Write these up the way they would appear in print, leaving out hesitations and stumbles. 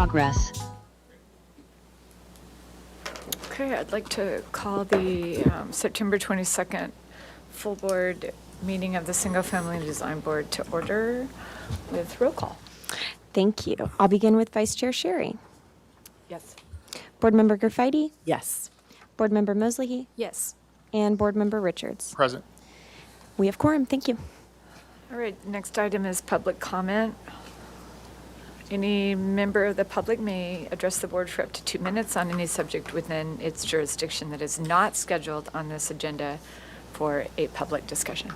progress. Okay, I'd like to call the September 22nd full board meeting of the Single Family Design Board to order with roll call. Thank you. I'll begin with Vice Chair Sherry. Yes. Board Member Gerfeidi, Yes. Board Member Mosley, Yes. and Board Member Richards. Present. We have quorum. Thank you. All right, next item is public comment. Any member of the public may address the board for up to 2 minutes on any subject within its jurisdiction that is not scheduled on this agenda for a public discussion.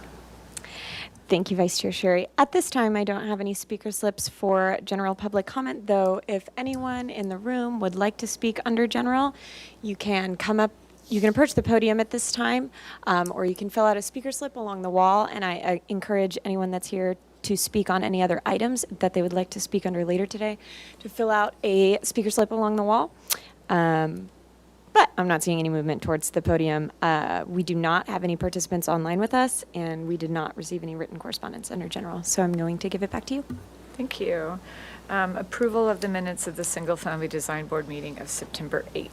Thank you, Vice Chair Sherry. At this time, I don't have any speaker slips for general public comment, though if anyone in the room would like to speak under general, you can come up, you can approach the podium at this time, or you can fill out a speaker slip along the wall, and I encourage anyone that's here to speak on any other items that they would like to speak under later today to fill out a speaker slip along the wall. But I'm not seeing any movement towards the podium. We do not have any participants online with us, and we did not receive any written correspondence under general. So I'm going to give it back to you. Thank you. Approval of the minutes of the Single Family Design Board meeting of September 8th.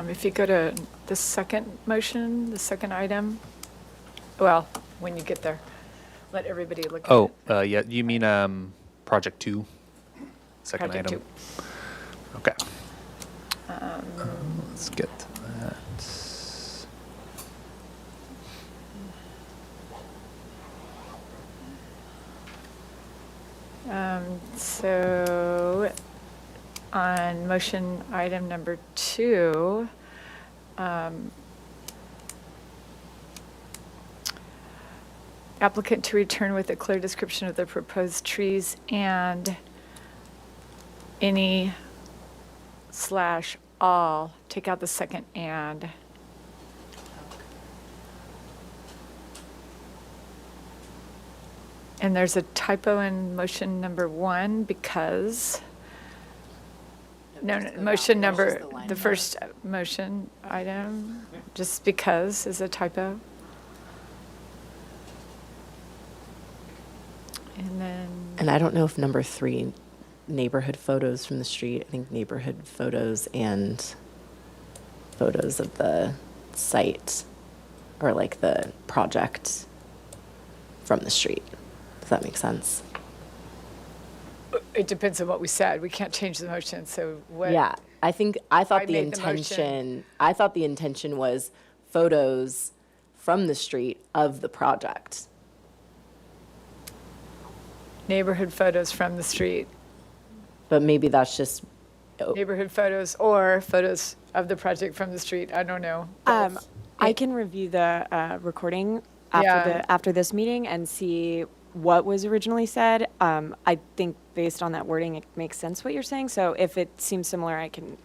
If you go to the second motion, the second item, well, when you get there, let everybody look at it. Oh, yeah, you mean project 2? Second Project item? 2. Okay. Let's get to that. So on motion item number 2, applicant to return with a clear description of the proposed trees and any / all, take out the second and. And there's a typo in motion number 1 because, motion number, the first motion item, just because is a typo. And then. And I don't know if number 3, neighborhood photos from the street, I think neighborhood photos and photos of the site or like the project from the street. Does that make sense? It depends on what we said. We can't change the motion, so what? Yeah, I thought I the made the intention, I thought the intention was photos from the street of the project. Neighborhood photos from the street, But maybe that's just, neighborhood photos or photos of the project from the street. I don't know. I can review the recording Yeah. after this meeting and see what was originally said. I think based on that wording, it makes sense what you're saying. So if it seems similar, I can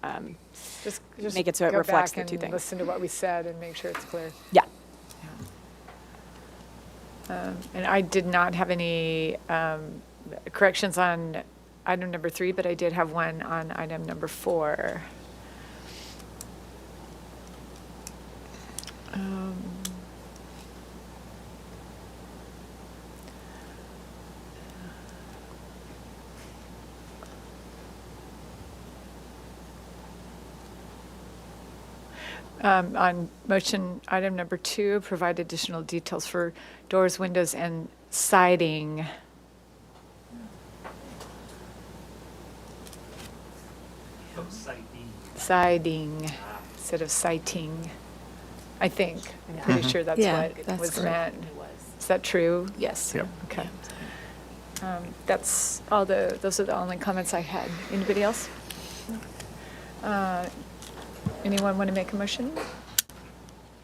Just make it so it go reflects back the two and things. listen to what we said and make sure it's clear. Yeah. And I did not have any corrections on item number 3, but I did have one on item number 4. On motion item number 2, provide additional details for doors, windows, and siding. Siding instead of sighting, I think. I'm pretty sure that's Yeah, what that's was correct. meant. Is that true? Yes. Yep. Okay. That's all those are the only comments I had. Anybody else? Anyone want to make a motion?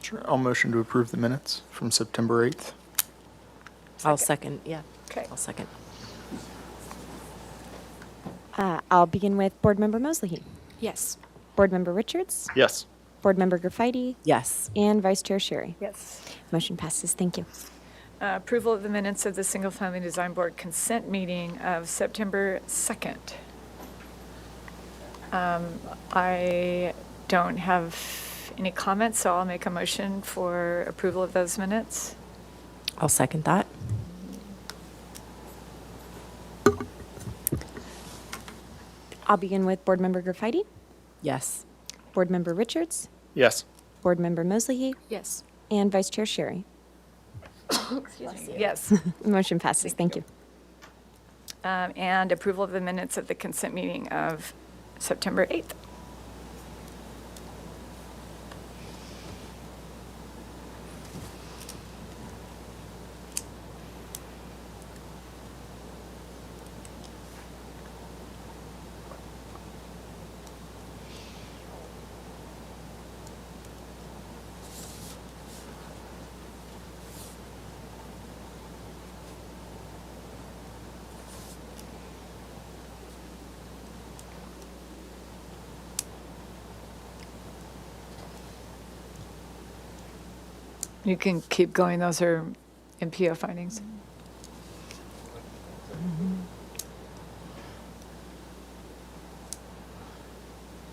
Sure. I'll motion to approve the minutes from September 8th. I'll second, yeah. Okay. I'll second. I'll begin with Board Member Mosley. Yes. Board Member Richards, Yes. Board Member Gerfeidi, Yes. and Vice Chair Sherry. Yes. Motion passes. Thank you. Approval of the minutes of the Single Family Design Board consent meeting of September 2nd. I don't have any comments, so I'll make a motion for approval of those minutes. I'll second that. I'll begin with Board Member Graffiti, Yes. Board Member Richards, Yes. Board Member Mosley, Yes. and Vice Chair Sherry. Yes. Motion passes. Thank you. And approval of the minutes of the consent meeting of September 8th. You can keep going. Those are MPO findings.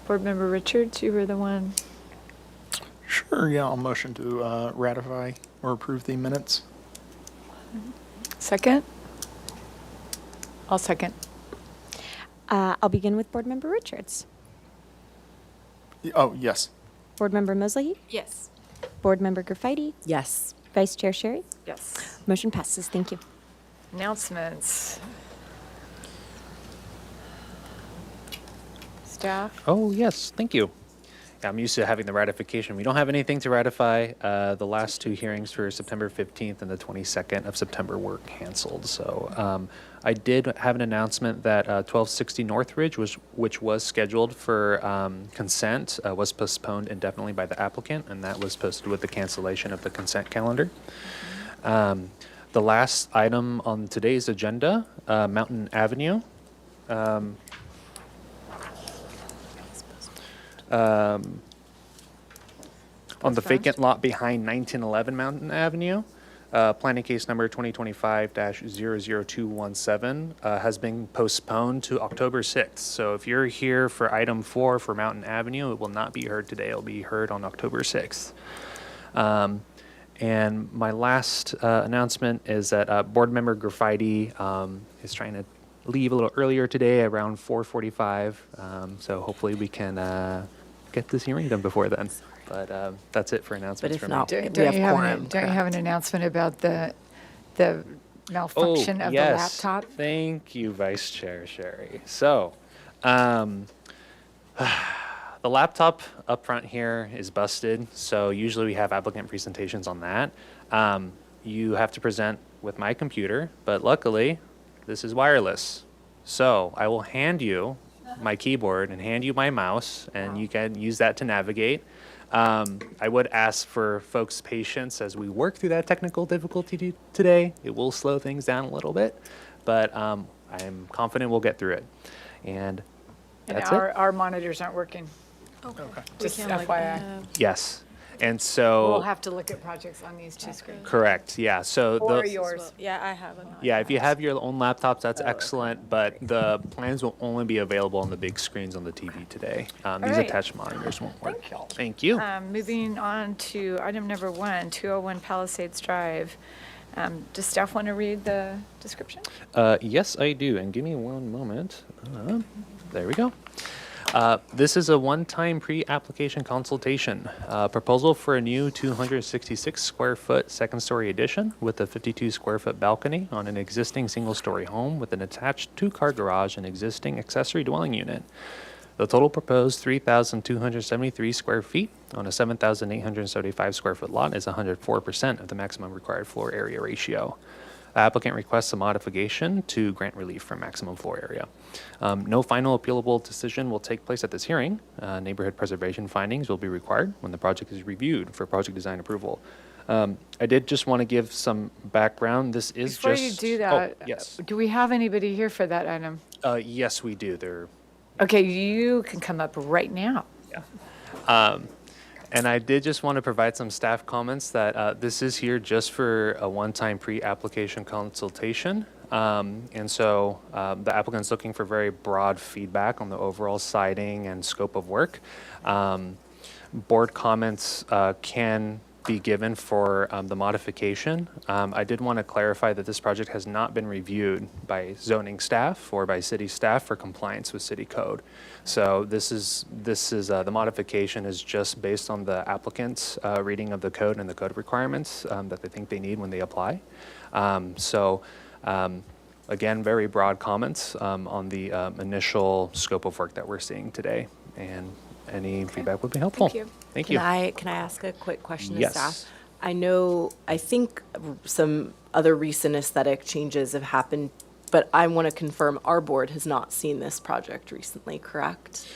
Board Member Richards, you were the one. Sure, yeah, I'll motion to ratify or approve the minutes. Second? I'll second. I'll begin with Board Member Richards, Oh, yes. Board Member Mosley, Yes. Board Member Graffiti, Yes. Vice Chair Sherry. Yes. Motion passes. Thank you. Announcements. Staff? Oh, yes, thank you. Yeah, I'm used to having the ratification. We don't have anything to ratify. The last two hearings for September 15th and the 22nd of September were canceled. So I did have an announcement that 1260 Northridge, which was scheduled for consent, was postponed indefinitely by the applicant, and that was posted with the cancellation of the consent calendar. The last item on today's agenda, Mountain Avenue. On the vacant lot behind 1911 Mountain Avenue, planning case number 2025-00217 has been postponed to October 6th. So if you're here for item 4 for Mountain Avenue, it will not be heard today. It'll be heard on October 6th. And my last announcement is that Board Member Graffiti is trying to leave a little earlier today, around 4:45. So hopefully we can get this hearing done before then. But that's it for announcements if from not, me. we Don't have you have quorum, don't you have an announcement about the malfunction of the yes. laptop? Thank you, Vice Chair Sherry. So, the laptop up front here is busted, so usually we have applicant presentations on that. You have to present with my computer, but luckily, this is wireless. So I will hand you my keyboard and hand you my mouse, and you can use that to navigate. I would ask for folks' patience as we work through that technical difficulty today. It will slow things down a little bit, but I'm confident we'll get through it. And And that's it. our monitors aren't working. Just FYI. Yes. And so. We'll have to look at projects on these two screens. Correct, yeah. So Or the, yours. Yeah, I have them. yeah, if you have your own laptops, that's excellent, but the plans will only be available on the big screens on the TV today. These right. attached monitors won't work. Thank you. Thank you. Moving on to item number 1, 201 Palisades Drive. Does staff want to read the description? Yes, I do, and give me one moment. There we go. This is a one-time pre-application consultation. Proposal for a new 266 square foot second-story addition with a 52 square foot balcony on an existing single-story home with an attached 2-car garage and existing accessory dwelling unit. The total proposed 3,273 square feet on a 7,875 square foot lot is 104% of the maximum required floor area ratio. The applicant requests a modification to grant relief from maximum floor area. No final appealable decision will take place at this hearing. Neighborhood preservation findings will be required when the project is reviewed for project design approval. I did just want to give some background. This is Before just. you do that, Oh, yes. do we have anybody here for that item? Yes, we do. They're. Okay, you can come up right now. And I did just want to provide some staff comments that this is here just for a one-time pre-application consultation. And so the applicant's looking for very broad feedback on the overall siting and scope of work. board comments can be given for the modification. I did want to clarify that this project has not been reviewed by zoning staff or by city staff for compliance with city code. So this is the modification is just based on the applicant's reading of the code and the code requirements that they think they need when they apply. Again, very broad comments on the initial scope of work that we're seeing today, and any feedback would be helpful. Thank you. Thank you. Can I ask a quick question Yes. to staff? I think some other recent aesthetic changes have happened, but I want to confirm our board has not seen this project recently, correct?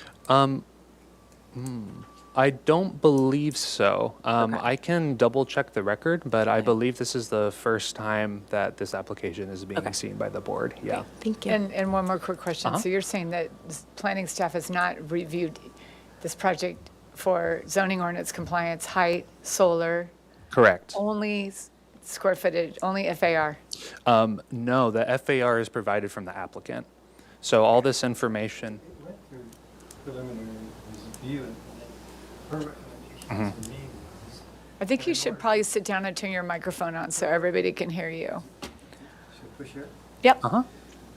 I don't believe so. Okay. I can double check the record, but I Okay. believe this is the first time that this application is being Okay. seen by the board. Yeah. Thank you. And one more quick question. Uh-huh. So you're saying that planning staff has not reviewed this project for zoning ordinance compliance, height, solar, Correct. only square footage, only FAR? No, the FAR is provided from the applicant. So all this information. Went through preliminary review and her recommendation to me was, I think you should probably sit down and turn your microphone on so everybody can hear you. should push here. Yep. Uh-huh.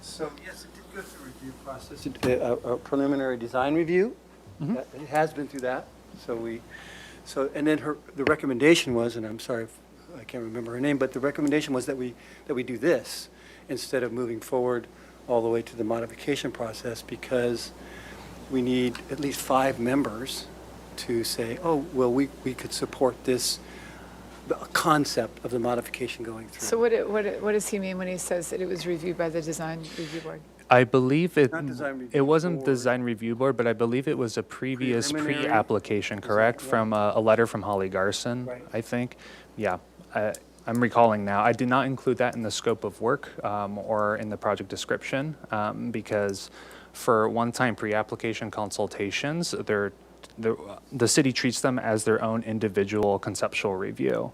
So yes, it did go through a review process, a preliminary design review. It has been through that. And then the recommendation was, and I'm sorry, I can't remember her name, but the recommendation was that we do this instead of moving forward all the way to the modification process, because we need at least 5 members to say, oh, well, we could support this, the concept of the modification going through. So what does he mean when he says that it was reviewed by the design review board? I believe Not design review it wasn't board. design review board, but I believe it was a previous Preliminary? pre-application, correct? From a letter from Holly Garson, Right. I think. Yeah, I'm recalling now. I did not include that in the scope of work or in the project description because for one-time pre-application consultations, the city treats them as their own individual conceptual review.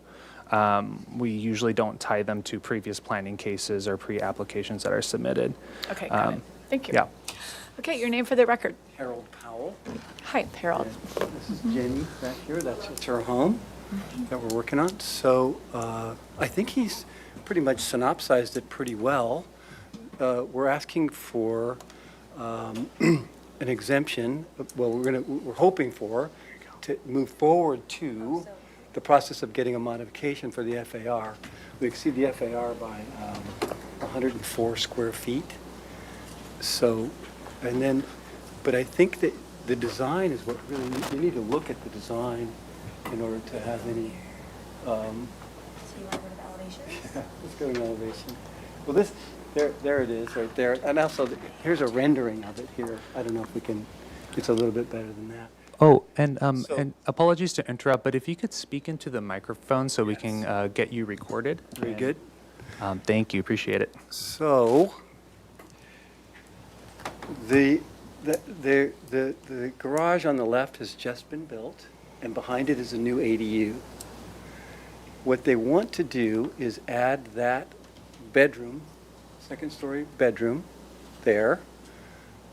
We usually don't tie them to previous planning cases or pre-applications that are submitted. Okay, got it. Thank you. Yeah. Okay, your name for the record. Harold Powell. Hi, Harold. This is Jenny back here. It's her home that we're working on. So I think he's pretty much synopsized it pretty well. We're asking for an exemption. Well, we're hoping to move forward to the process of getting a modification for the FAR. We exceed the FAR by 104 square feet. So, but I think that the design is what really, you need to look at the design in order to have any. So you want to go to the elevations? Let's go to elevation. Well, there it is, right there. And also, here's a rendering of it here. I don't know if we can, it's a little bit better than that. Oh, and So- and apologies to interrupt, but if you could speak into the microphone so we can get you recorded. Very And, good. Thank you, appreciate it. So, the garage on the left has just been built, and behind it is a new ADU. What they want to do is add that bedroom, second-story bedroom there,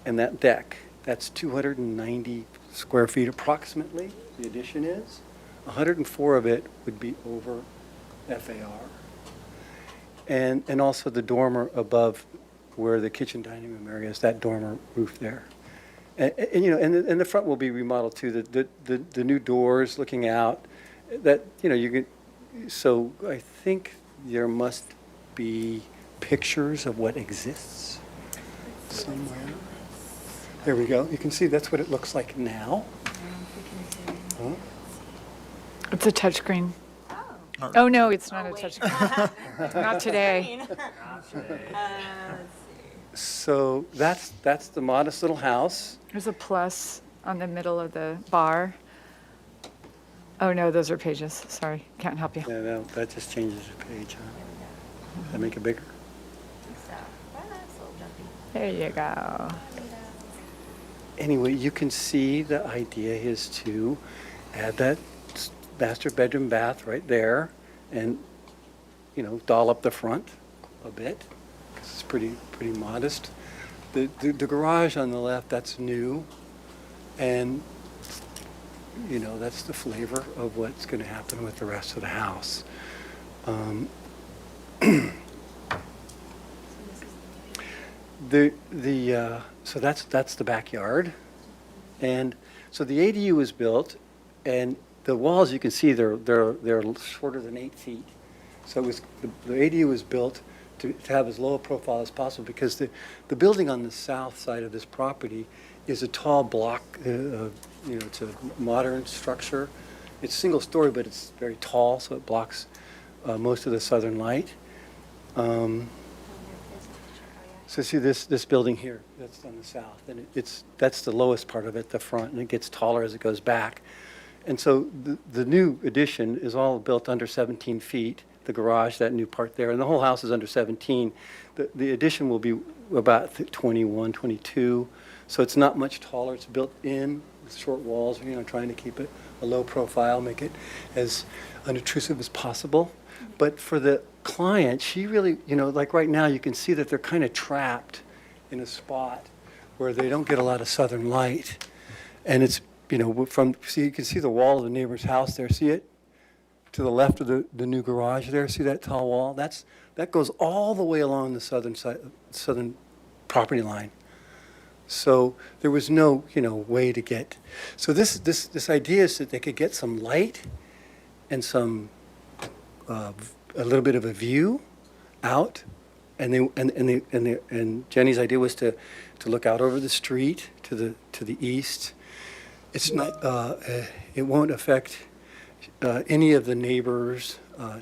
and that deck. That's 290 square feet approximately, the addition is. 104 of it would be over FAR. And also the dormer above where the kitchen dining room area is, that dormer roof there. And the front will be remodeled too, the new doors looking out, that, you can, so I think there must be pictures of what exists somewhere. There we go. You can see that's what it looks like now. Huh? It's a touchscreen. Oh, no, it's not a touchscreen. Not today. So that's the modest little house. There's a plus on the middle of the bar. Oh, no, those are pages. Sorry, can't help you. No, that just changes the page, huh? That make it bigger? There you go. Anyway, you can see the idea is to add that master bedroom bath right there and, doll up the front a bit, 'cause it's pretty modest. The garage on the left, that's new, and you know, that's the flavor of what's going to happen with the rest of the house. So that's the backyard. And so the ADU was built, and the walls, you can see, they're shorter than 8 feet. So it was, the ADU was built to have as low a profile as possible, because the building on the south side of this property is a tall block, you know, it's a modern structure. It's single story, but it's very tall, so it blocks most of the southern light. So see this building here, that's on the south, and that's the lowest part of it, the front, and it gets taller as it goes back. And so the new addition is all built under 17 feet, the garage, that new part there, and the whole house is under 17. The addition will be about 21, 22, so it's not much taller. It's built in with short walls, you know, trying to keep it a low profile, make it as unobtrusive as possible. But for the client, she really, you know, like right now, you can see that they're kind of trapped in a spot where they don't get a lot of southern light. And it's, you know, see, you can see the wall of the neighbor's house there. See it? To the left of the new garage there. See that tall wall? That goes all the way along the southern property line. So there was no, you know, way to get. So this idea is that they could get some light and some a little bit of a view out, and Jenny's idea was to look out over the street to the east. It's not it won't affect any of the neighbors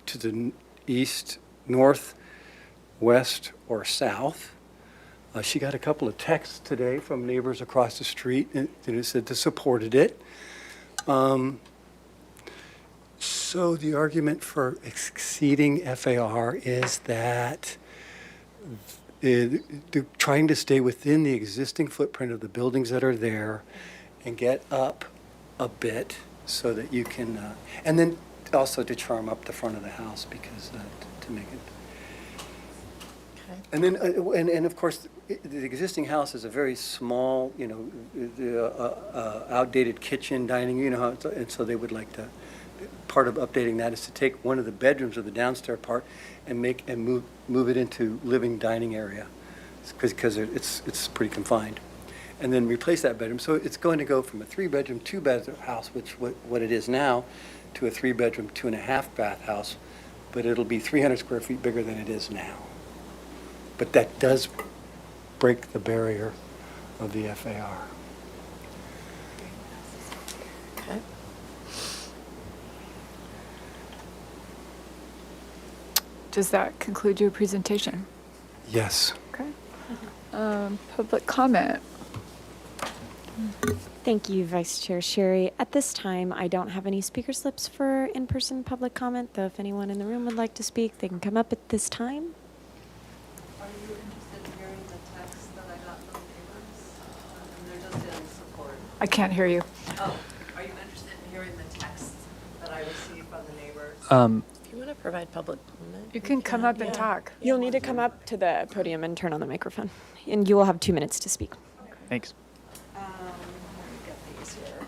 to the east, north, west, or south. She got a couple of texts today from neighbors across the street and it said they supported it. So the argument for exceeding FAR is that they're trying to stay within the existing footprint of the buildings that are there and get up a bit so that you can, and then also to charm up the front of the house, because to make it. And then, and of course, the existing house is a very small, you know, outdated kitchen, dining, you know, and so they would like to, part of updating that is to take one of the bedrooms of the downstairs part and move it into living dining area, because it's pretty confined, and then replace that bedroom. So it's going to go from a 3-bedroom, 2-bath house, which what it is now, to a 3-bedroom, 2.5-bath house, but it'll be 300 square feet bigger than it is now. But that does break the barrier of the FAR. Okay. Does that conclude your presentation? Yes. Okay. Public comment. Thank you, Vice Chair Sherry. At this time, I don't have any speaker slips for in-person public comment, though if anyone in the room would like to speak, they can come up at this time. Are you interested in hearing the text that I got from neighbors? And they're just in support. I can't hear you. Oh, are you interested in hearing the text that I received from the neighbors? If you want to provide public comment. You can come up and talk. You'll need to come up to the podium and turn on the microphone, and you will have 2 minutes to speak. Thanks. Let me get these here.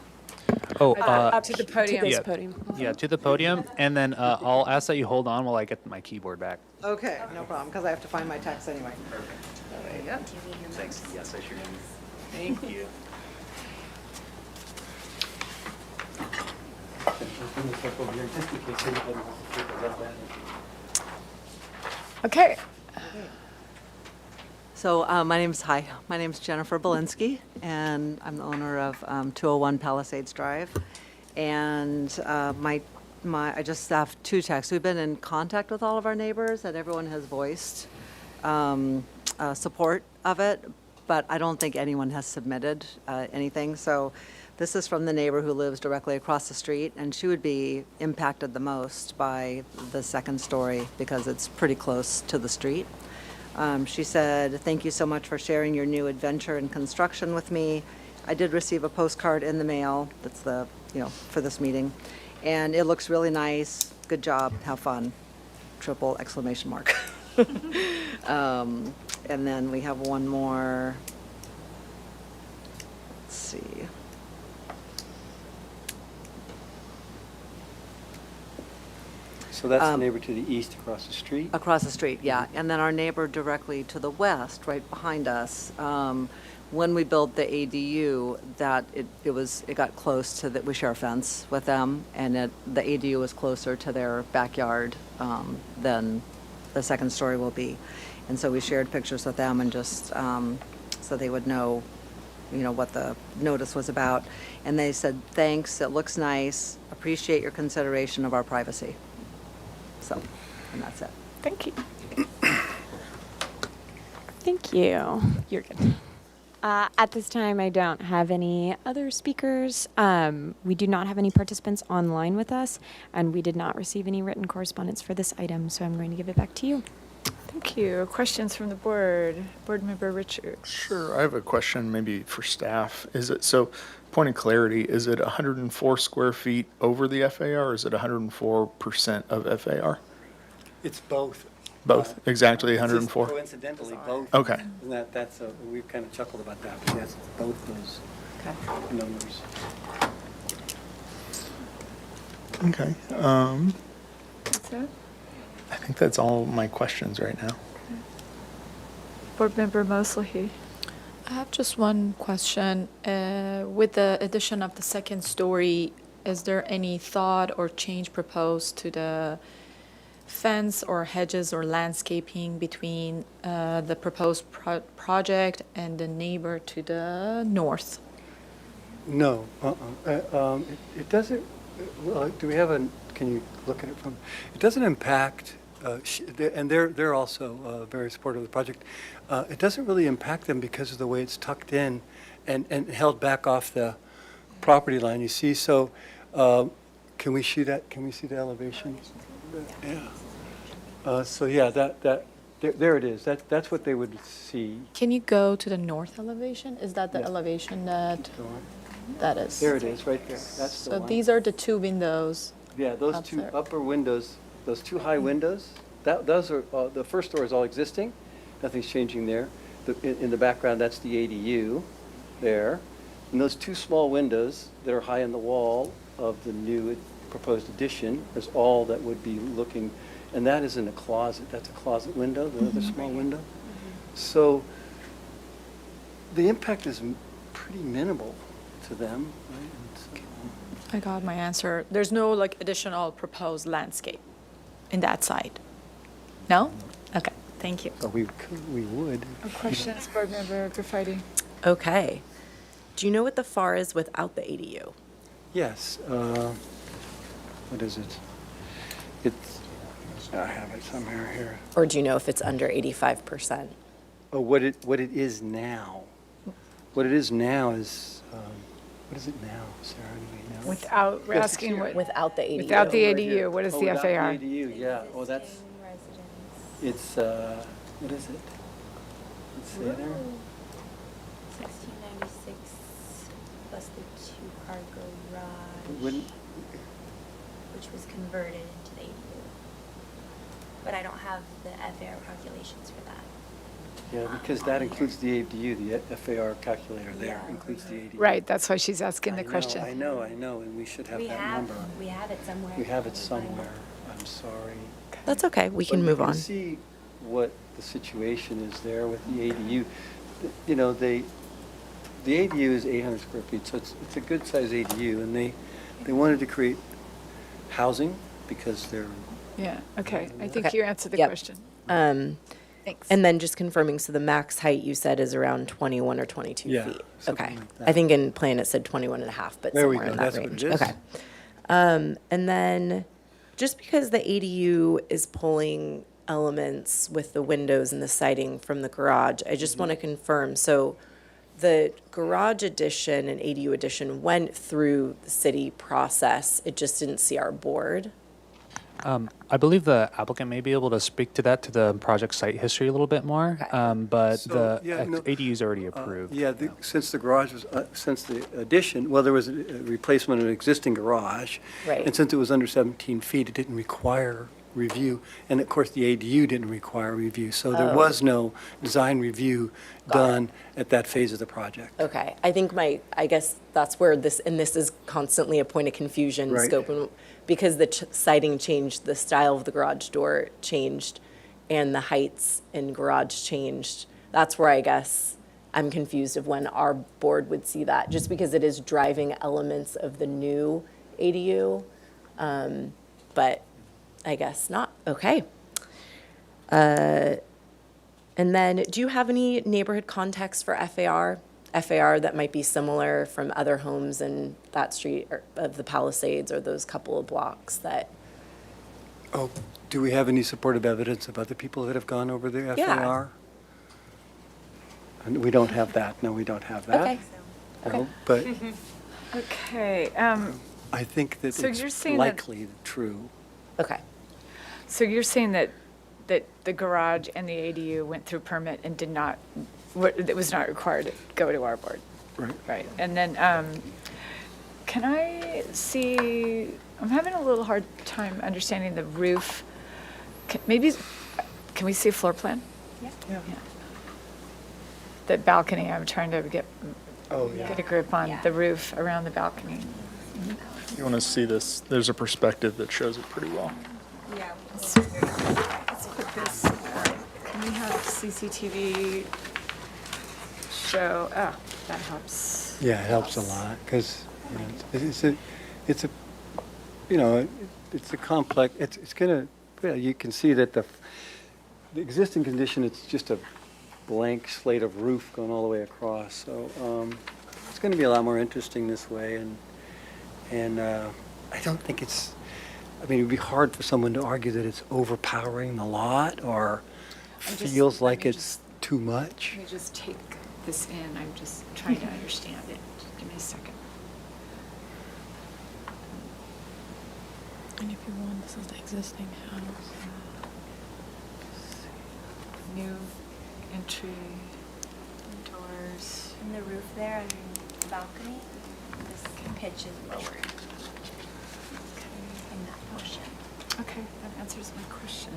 Oh, Up to the podium. To this Yeah. podium. yeah, to the podium, and then I'll ask that you hold on while I get my keyboard back. Okay, no problem, because I have to find my text anyway. Do you need your Thanks. mics? Yes, I sure do. Thank you. Okay. So my name's Jennifer Belinsky, and I'm the owner of 201 Palisades Drive. And I just have 2 texts. We've been in contact with all of our neighbors, and everyone has voiced support of it, but I don't think anyone has submitted anything. So this is from the neighbor who lives directly across the street, and she would be impacted the most by the second story because it's pretty close to the street. She said, "Thank you so much for sharing your new adventure in construction with me. I did receive a postcard in the mail, that's for this meeting, and it looks really nice. Good job, have fun, triple exclamation mark." And then we have one more. Let's see. So that's the neighbor to the east across the street? Across the street, yeah. And then our neighbor directly to the west, right behind us, when we built the ADU, it got close to we share a fence with them, and the ADU was closer to their backyard than the second story will be. And so we shared pictures with them and just so they would know, what the notice was about. And they said, thanks, it looks nice, appreciate your consideration of our privacy. So, and that's it. Thank you. Thank you. You're good. At this time, I don't have any other speakers. We do not have any participants online with us, and we did not receive any written correspondence for this item, so I'm going to give it back to you. Thank you. Questions from the board? Board Member Richard. Sure, I have a question maybe for staff. So, point of clarity, is it 104 square feet over the FAR, or is it 104% of FAR? It's both. Both, exactly It's just 104? coincidentally, both. Okay. And we've kind of chuckled about that, but yes, both those numbers. Okay. That's it? I think that's all my questions right now. Board Member Mosley. I have just one question. With the addition of the second story, is there any thought or change proposed to the fence or hedges or landscaping between the proposed project and the neighbor to the north? No, it doesn't, well, do we have can you look at it from, it doesn't impact, and they're also very supportive of the project. It doesn't really impact them because of the way it's tucked in and held back off the property line, you see. So can we see that? Can we see the elevation? Yeah. So yeah, there it is. That's what they would see. Can you go to the north elevation? Is that the elevation that is? There it is, right there. That's the So one. these are the two windows. Yeah, those up two there. upper windows, those two high windows, those are, the first floor is all existing. Nothing's changing there. In the background, that's the ADU there. And those two small windows that are high in the wall of the new proposed addition is all that would be looking, and that is in a closet. That's a closet window, the other small window. So the impact is pretty minimal to them, right? And so, I got my answer. There's no additional proposed landscape in that side? No? Okay, thank you. but we would. Questions, Board Member Graffiti. Okay. Do you know what the FAR is without the ADU? Yes. What is it? I have it somewhere here. Or do you know if it's under 85%? Oh, what it is now. What it is now is, what is it now, Sarah? Do we know? Without, we're Yes, asking what, Without the ADU? without the Right here. ADU, what is Oh, the without FAR? the ADU, yeah. Oh, that's, it's, what is it? Let's see there. 1696 plus the two-car garage, Wouldn't, which was converted into the ADU. But I don't have the FAR calculations for that. yeah, because that includes the ADU, the FAR calculator there includes the ADU. Right, that's why she's asking the I know, question. I know, and we should have that number. We have it somewhere. We have it Let me find somewhere. I'm sorry. That's okay, we can But move you on. can see what the situation is there with the ADU. You know, the ADU is 800 square feet, so it's a good-sized ADU, and they wanted to create housing because they're, Yeah, okay. I think Okay. you answered the Yep. question. Thanks. And then just confirming, so the max height you said is around 21 or 22 Yeah, feet? something Okay. like that. I think in plan it said 21 and a half, but There we somewhere in go, that that's what range. it is. Okay. And then, just because the ADU is pulling elements with the windows and the siding from the garage, I just want to confirm, so the garage addition and ADU addition went through the city process, it just didn't see our board? I believe the applicant may be able to speak to that, to the project site history a little bit more, but So, the yeah, no, ADU is already approved. yeah, since the garage was, since the addition, well, there was a replacement of an existing garage. Right. And since it was under 17 feet, it didn't require review. And of course, the ADU didn't require review, so there was no design review done at that phase of the project. Okay, I guess that's where this is constantly a point of confusion, Right. scope, because the siding changed, the style of the garage door changed, and the heights in garage changed. That's where I guess I'm confused of when our board would see that, just because it is driving elements of the new ADU, but I guess not. Okay. And then, do you have any neighborhood context for FAR? FAR that might be similar from other homes in that street or of the Palisades or those couple of blocks that? Oh, do we have any supportive evidence of other people that have gone over the Yeah. FAR? And we don't have that. No, we don't have that. Okay. No, but Okay, I think that So you're it's saying that- likely true. Okay. so you're saying that the garage and the ADU went through permit and did not, it was not required to go to our board? Right. Right, and then, can I see, I'm having a little hard time understanding the roof. Can we see a floor plan? Yeah. The balcony, I'm trying to get Oh, a grip on the roof around the balcony. You want to see this? There's a perspective that shows it pretty well. Let's put this, can we have CCTV show, oh, that helps. Yeah, it helps a lot, because it's a complex, it's gonna, well, you can see that the existing condition, it's just a blank slate of roof going all the way across, so it's gonna be a lot more interesting this way, and I don't think I mean, it'd be hard for someone to argue that it's overpowering the lot, or feels like it's too much. Let me just take this in, I'm just trying to understand it. Just give me a second. And if you want, this is the existing house. New entry, doors. And the roof there on the balcony, this pitch is lower in that portion. Okay, that answers my question.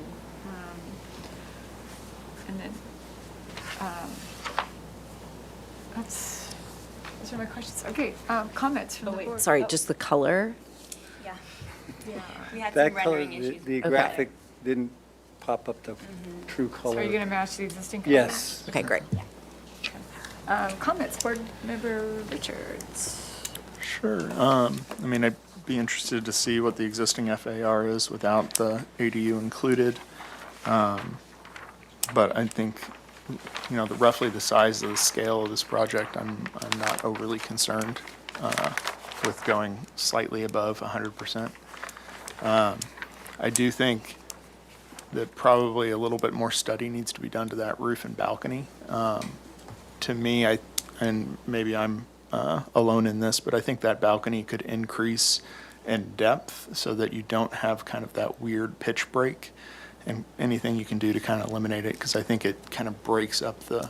And then, those are my questions. Okay, comments from the board. Sorry, Oh, just the color? Yeah. We had That some color, rendering issues. the Okay. graphic didn't pop up the true So color. are you going to match the existing color? Yes. Okay, great. Comments, board member Richards. Sure. I mean, I'd be interested to see what the existing FAR is without the ADU included. But I think, roughly the size of the scale of this project, I'm not overly concerned with going slightly above 100%. I do think that probably a little bit more study needs to be done to that roof and balcony. To me, and maybe I'm alone in this, but I think that balcony could increase in depth so that you don't have kind of that weird pitch break, and anything you can do to kind of eliminate it, because I think it kind of breaks up the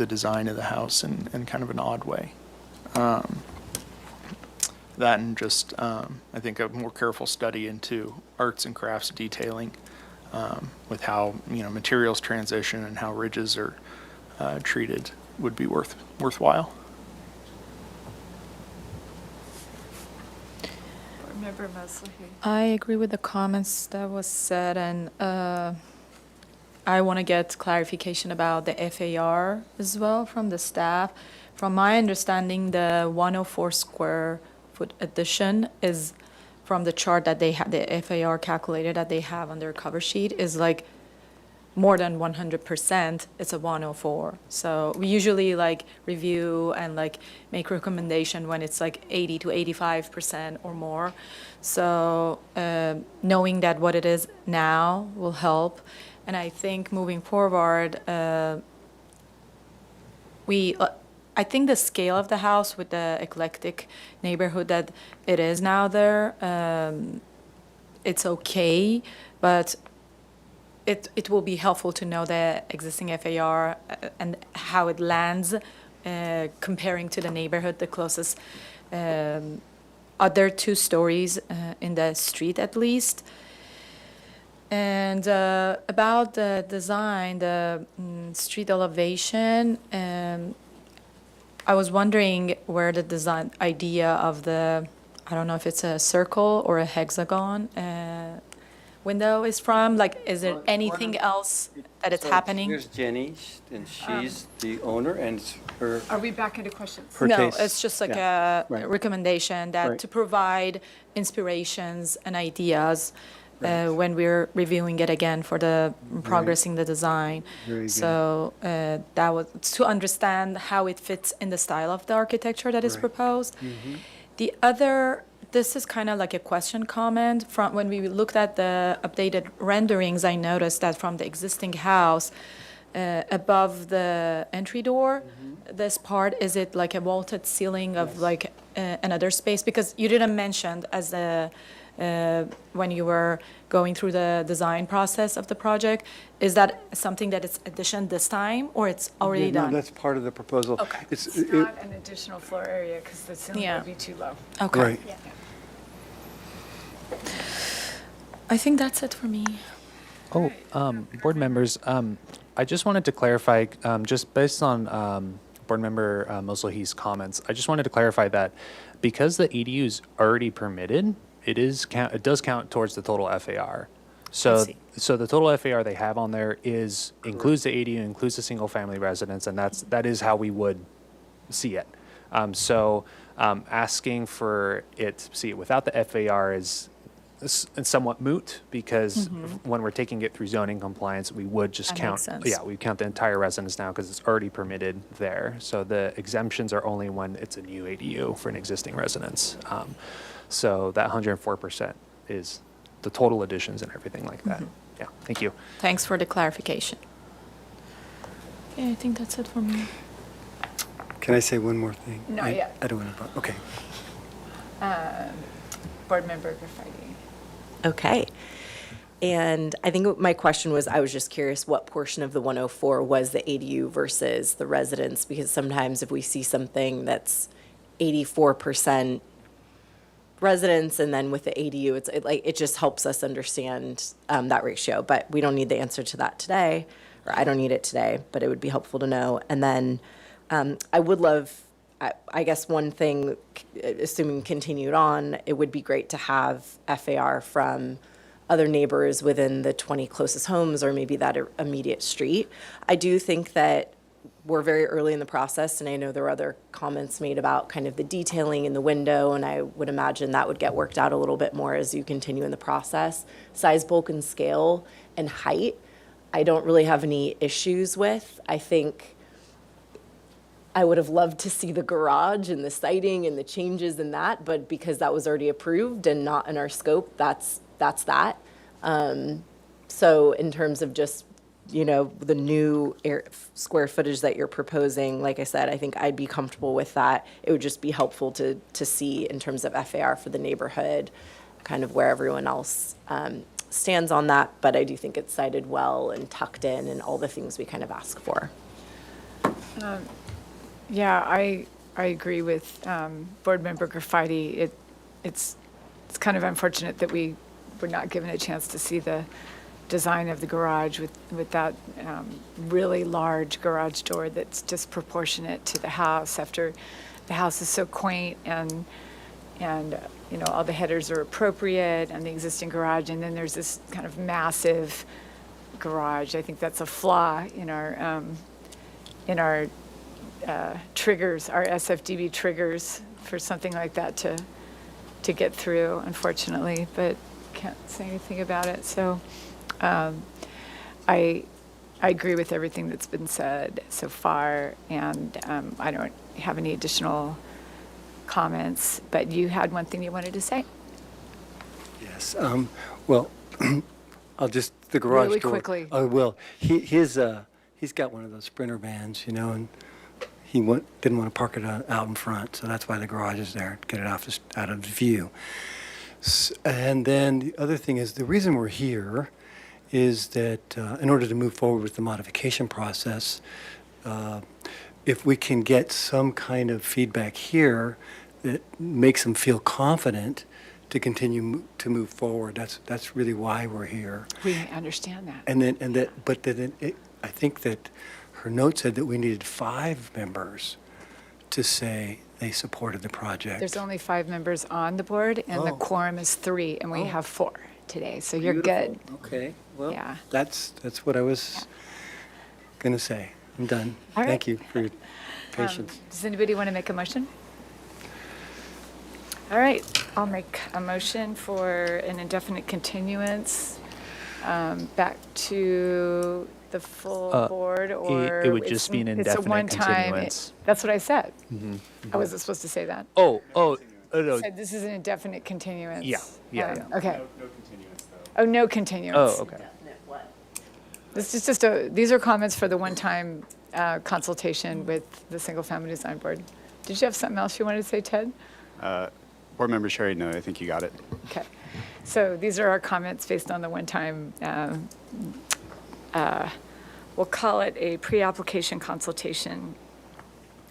design of the house in kind of an odd way. That and just, I think a more careful study into arts and crafts detailing with how, materials transition and how ridges are treated would be worthwhile. Board member Mosley. I agree with the comments that was said, and I want to get clarification about the FAR as well from the staff. From my understanding, the 104 square foot addition is, from the chart that they have, the FAR calculated that they have on their cover sheet, is like more than 100%, it's a 104. So we usually review and make recommendation when it's 80 to 85% or more. So knowing that what it is now will help. And I think moving forward, I think the scale of the house with the eclectic neighborhood that it is now there, it's okay, but it will be helpful to know the existing FAR and how it lands comparing to the neighborhood, the closest other 2 stories in the street at least. And about the design, the street elevation, I was wondering where the design idea of the, I don't know if it's a circle or a hexagon window is from. Like, is there anything else that is So happening? Here's Jenny, and she's the owner, and it's her, Are we back into questions? her No, taste. it's just like Yeah, a right. recommendation that Right. to provide inspirations and ideas when we're reviewing it again for the progressing the design. Very good. So that was to understand how it fits in the style of the architecture that is Right. proposed. Mm-hmm. The other, this is kind of like a question comment. From when we looked at the updated renderings, I noticed that from the existing house, above the entry door, this part, is it like a vaulted ceiling of like another space? Because you didn't mention as the, when you were going through the design process of the project, is that something that is addition this time, or it's already Yeah, no, done? that's part of the proposal. Okay. It's, It's it- not an additional floor area because the ceiling Yeah. would be too low. Okay. right. I think that's it for me. Oh, board members, I just wanted to clarify, just based on board member Moslahi's comments, I just wanted to clarify that because the ADU is already permitted, it does count towards the total FAR. So, see. so the total FAR they have on there includes the ADU, includes the single family residence, and that is how we would see it. Asking for it, see it without the FAR is somewhat moot because when we're taking it through zoning compliance, we would just That count. makes sense. Yeah, we count the entire residence now because it's already permitted there. So the exemptions are only when it's a new ADU for an existing residence. So that 104% is the total additions and everything like that. Yeah, thank you. Thanks for the clarification. Okay, I think that's it for me. Can I say one more thing? Not yet. I don't want to, okay. Board member Graffiti. Okay. And I think my question was, I was just curious what portion of the 104 was the ADU versus the residence, because sometimes if we see something that's 84% residents and then with the ADU, it just helps us understand that ratio. But we don't need the answer to that today, or I don't need it today, but it would be helpful to know. And then I would love, I guess one thing, assuming continued on, it would be great to have FAR from other neighbors within the 20 closest homes or maybe that immediate street. I do think that we're very early in the process, and I know there were other comments made about kind of the detailing in the window, and I would imagine that would get worked out a little bit more as you continue in the process. Size, bulk, and scale and height, I don't really have any issues with. I think I would have loved to see the garage and the siding and the changes in that, but because that was already approved and not in our scope, that's that. So in terms of just, the new square footage that you're proposing, like I said, I think I'd be comfortable with that. It would just be helpful to see in terms of FAR for the neighborhood, kind of where everyone else stands on that, but I do think it's cited well and tucked in and all the things we kind of ask for. Yeah, I agree with board member Graffiti. It's kind of unfortunate that we were not given a chance to see the design of the garage with that really large garage door that's disproportionate to the house after the house is so quaint and all the headers are appropriate and the existing garage, and then there's this kind of massive garage. I think that's a flaw in our triggers, our SFDB triggers for something like that to get through, unfortunately, but can't say anything about it. So I agree with everything that's been said so far, and I don't have any additional comments, but you had one thing you wanted to say. Yes, well, I'll just, the garage door. Really quickly. I will. He's got one of those Sprinter vans, and he didn't want to park it out in front, so that's why the garage is there, to get it out of view. And then the other thing is, the reason we're here is that in order to move forward with the modification process, if we can get some kind of feedback here that makes them feel confident to continue to move forward. That's really why we're here. We understand that. I think that her note said that we needed 5 members to say they supported the project. There's only 5 members on the board, and the Oh. quorum is 3, and we Oh. have 4 today, so you're good. Beautiful. Okay, well, Yeah. that's what I was going to say. I'm done. All right. Thank you for your patience. Does anybody want to make a motion? All right, I'll make a motion for an indefinite continuance back to the full board, or it would just be an it's a indefinite one-time- continuance. That's what I said. I wasn't supposed to say that. Oh, I no. said this is an indefinite continuance. Yeah. Okay. Oh, no continuance. Oh, okay. This is these are comments for the one-time consultation with the single-family design board. Did you have something else you wanted to say, Ted? Board Member Sherry, no, I think you got it. Okay. So these are our comments based on the one-time, we'll call it a pre-application consultation.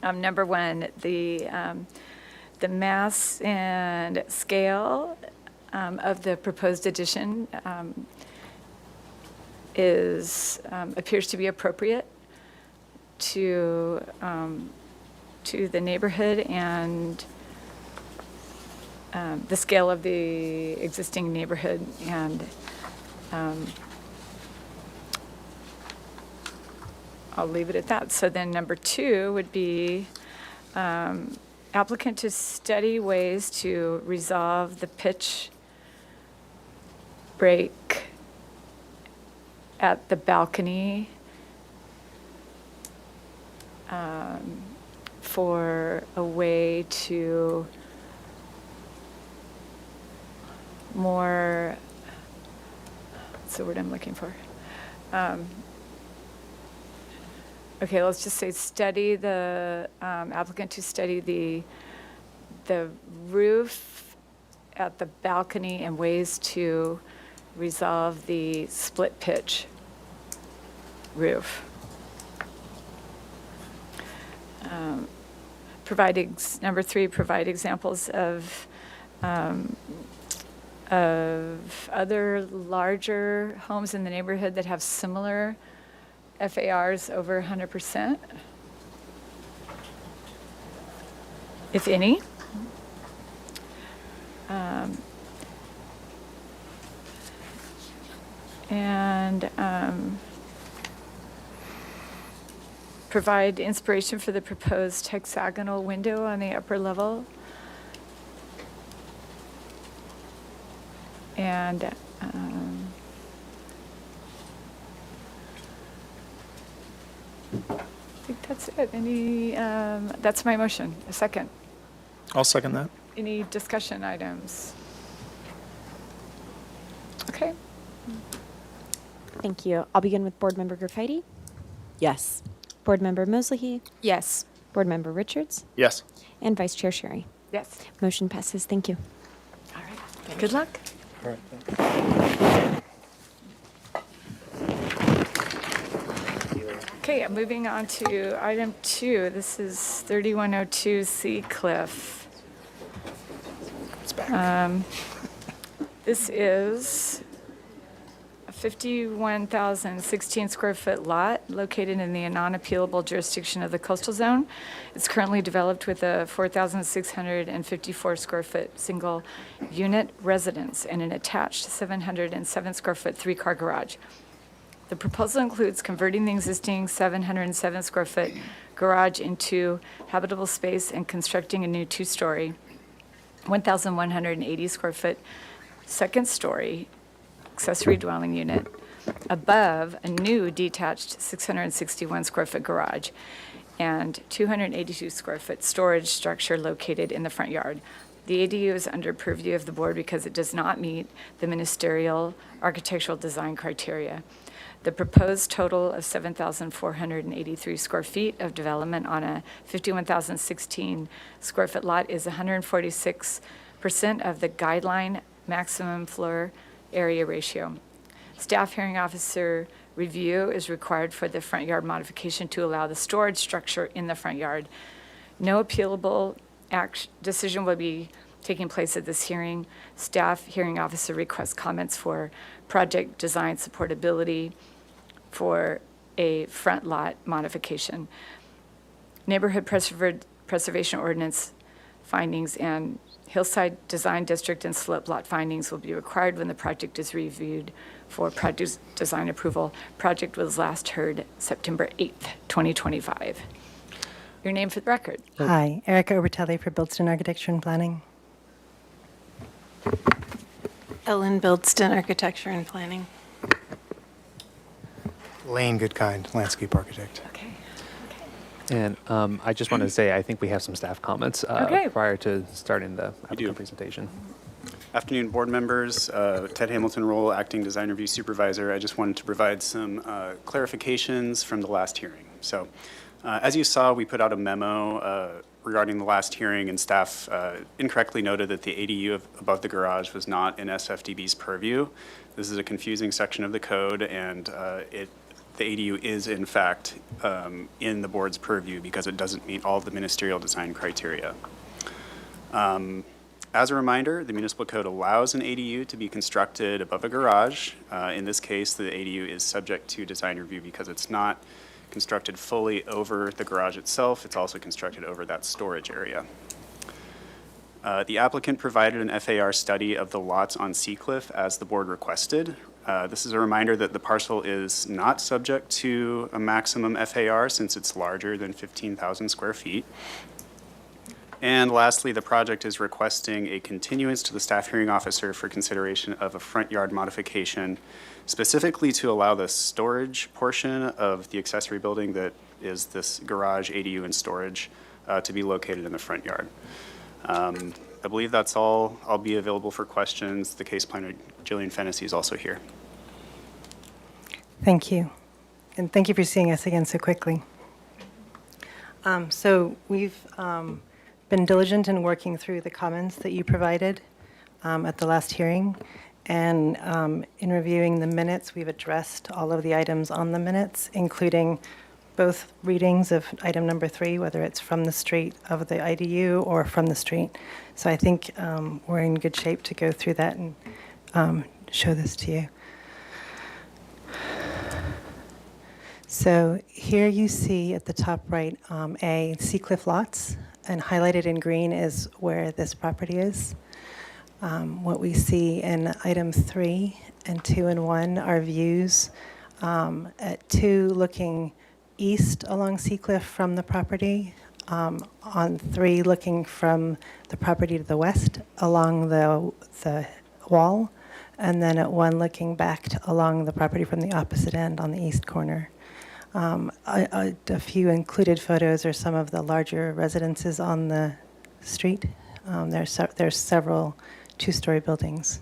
Number 1, the mass and scale of the proposed addition appears to be appropriate to the neighborhood and the scale of the existing neighborhood, and I'll leave it at that. So then number 2 would be applicant to study ways to resolve the pitch break at the balcony for a way to more, what's the word I'm looking for? Okay, let's just say study the, applicant to study the roof at the balcony and ways to resolve the split pitch roof. Number 3, provide examples of other larger homes in the neighborhood that have similar FARs over 100%, if any. And provide inspiration for the proposed hexagonal window on the upper level. And I think that's it. That's my motion. A second. I'll second that. Any discussion items? Okay. Thank you. I'll begin with Board Member Graffiti, Yes. Board Member Mosley, Yes. Board Member Richards, Yes. and Vice Chair Sherry. Yes. Motion passes. Thank you. All right. Good luck. All right. Okay, moving on to item 2. This is 3102 Sea Cliff. It's back. This is a 51,016 square foot lot located in the non-appealable jurisdiction of the coastal zone. It's currently developed with a 4,654 square foot single unit residence and an attached 707 square foot 3-car garage. The proposal includes converting the existing 707 square foot garage into habitable space and constructing a new 2-story, 1,180 square foot second story accessory dwelling unit above a new detached 661 square foot garage and 282 square foot storage structure located in the front yard. The ADU is under purview of the board because it does not meet the ministerial architectural design criteria. The proposed total of 7,483 square feet of development on a 51,016 square foot lot is 146% of the guideline maximum floor area ratio. Staff hearing officer review is required for the front yard modification to allow the storage structure in the front yard. No appealable decision will be taking place at this hearing. Staff hearing officer requests comments for project design supportability for a front lot modification. Neighborhood Preservation Ordinance findings and Hillside Design District and slope lot findings will be required when the project is reviewed for project design approval. Project was last heard September 8th, 2025. Your name for the record. Hi, Erica Obertelli for Bildston Architecture and Planning. Ellen Bildston, Architecture and Planning. Lane Goodkind, landscape architect. Okay. And I just want to say, I think we have some staff comments Okay. prior to starting the do. applicant presentation. Afternoon, board members. Ted Hamilton Roll, Acting Design Review Supervisor. I just wanted to provide some clarifications from the last hearing. So, as you saw, we put out a memo regarding the last hearing, and staff incorrectly noted that the ADU above the garage was not in SFDB's purview. This is a confusing section of the code, and the ADU is, in fact, in the board's purview because it doesn't meet all of the ministerial design criteria. As a reminder, the municipal code allows an ADU to be constructed above a garage. In this case, the ADU is subject to design review because it's not constructed fully over the garage itself. It's also constructed over that storage area. The applicant provided an FAR study of the lots on Seacliff as the board requested. This is a reminder that the parcel is not subject to a maximum FAR since it's larger than 15,000 square feet. And lastly, the project is requesting a continuance to the staff hearing officer for consideration of a front yard modification, specifically to allow the storage portion of the accessory building that is this garage, ADU, and storage to be located in the front yard. I believe that's all. I'll be available for questions. The case planner, Jillian Fennessy, is also here. Thank you. And thank you for seeing us again so quickly. So we've been diligent in working through the comments that you provided at the last hearing. And in reviewing the minutes, we've addressed all of the items on the minutes, including both readings of item number 3, whether it's from the street of the IDU or from the street. So I think we're in good shape to go through that and show this to you. So here you see at the top right A, Seacliff lots, and highlighted in green is where this property is. What we see in item 3 and 2 and 1 are views at 2 looking east along Seacliff from the property, on 3 looking from the property to the west along the wall, and then at 1 looking back along the property from the opposite end on the east corner. A few included photos are some of the larger residences on the street. There's several 2-story buildings.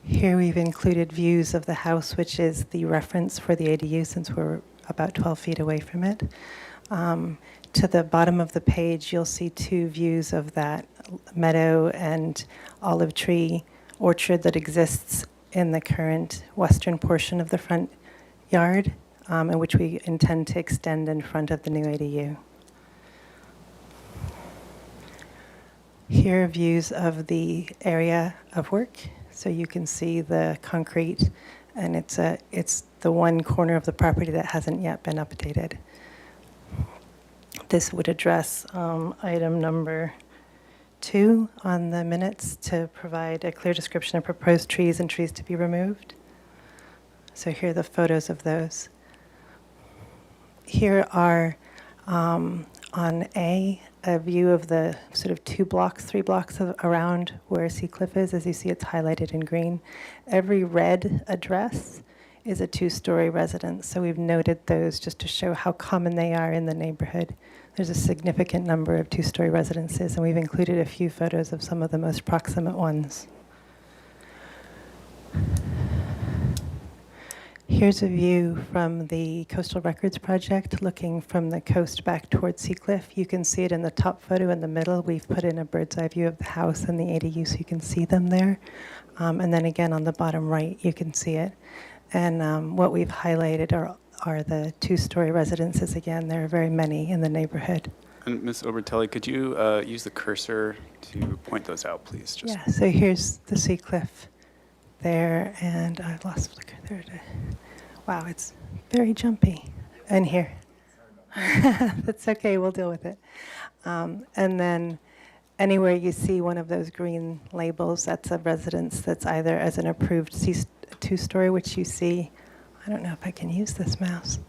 Here we've included views of the house, which is the reference for the ADU since we're about 12 feet away from it. To the bottom of the page, you'll see 2 views of that meadow and olive tree orchard that exists in the current western portion of the front yard, in which we intend to extend in front of the new ADU. Here are views of the area of work. So you can see the concrete, and it's the one corner of the property that hasn't yet been updated. This would address item number 2 on the minutes to provide a clear description of proposed trees and trees to be removed. So here are the photos of those. Here are on a view of the sort of 3 blocks around where Seacliff is. As you see, it's highlighted in green. Every red address is a 2-story residence. So we've noted those just to show how common they are in the neighborhood. There's a significant number of 2-story residences, and we've included a few photos of some of the most proximate ones. Here's a view from the Coastal Records Project, looking from the coast back towards Seacliff. You can see it in the top photo in the middle. We've put in a bird's eye view of the house and the ADU so you can see them there. And then again on the bottom right, you can see it. And what we've highlighted are the 2-story residences again. There are very many in the neighborhood. And Ms. Obertelli, could you use the cursor to point those out, please? Just Yeah, so here's the sea cliff there, and I've lost the there. Wow, it's very jumpy. And here. That's okay, we'll deal with it. And then anywhere you see one of those green labels, that's a residence that's either as an approved two-story, which you see, I don't know if I can use this mouse.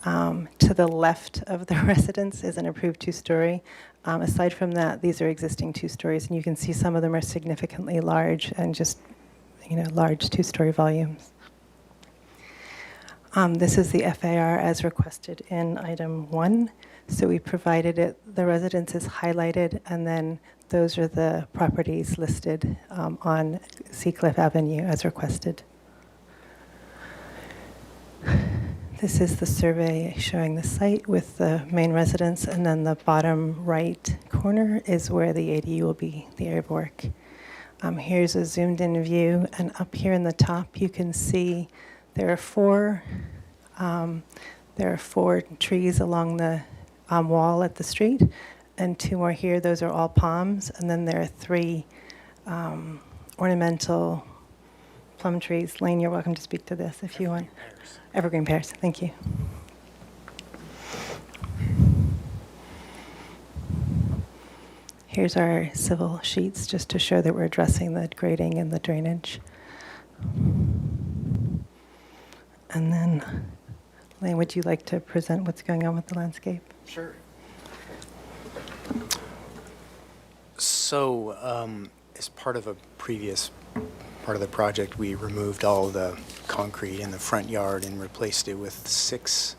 To the left of the residence is an approved two-story. Aside from that, these are existing two-stories, and you can see some of them are significantly large and just, large two-story volumes. This is the FAR as requested in item 1. So we provided it, the residence is highlighted, and then those are the properties listed on Seacliff Avenue as requested. This is the survey showing the site with the main residence, and then the bottom right corner is where the ADU will be, the area of work. Here's a zoomed in view, and up here in the top you can see there are four trees along the wall at the street, and 2 more here. Those are all palms, and then there are 3 ornamental plum trees. Lane, you're welcome to speak to this if you want. Evergreen pears. Thank you. Here's our civil sheets just to show that we're addressing the grading and the drainage. And then, Lane, would you like to present what's going on with the landscape? Sure. So, as part of a previous part of the project, we removed all the concrete in the front yard and replaced it with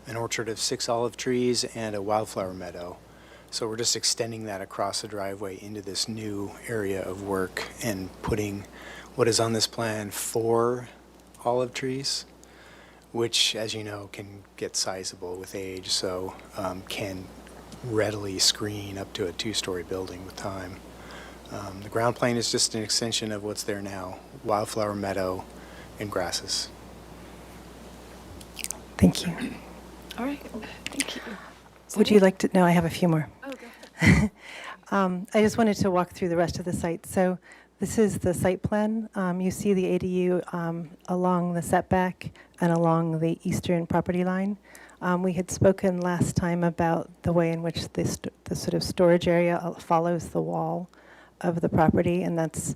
an orchard of 6 olive trees and a wildflower meadow. So we're just extending that across the driveway into this new area of work and putting what is on this plan 4 olive trees, which, as you know, can get sizable with age, so can readily screen up to a 2-story building with time. The ground plane is just an extension of what's there now, wildflower meadow and grasses. Thank you. All right, thank you. Would you like to? No, I have a few more. Oh, go ahead. I just wanted to walk through the rest of the site. So this is the site plan. You see the ADU along the setback and along the eastern property line. We had spoken last time about the way in which the sort of storage area follows the wall of the property, and that's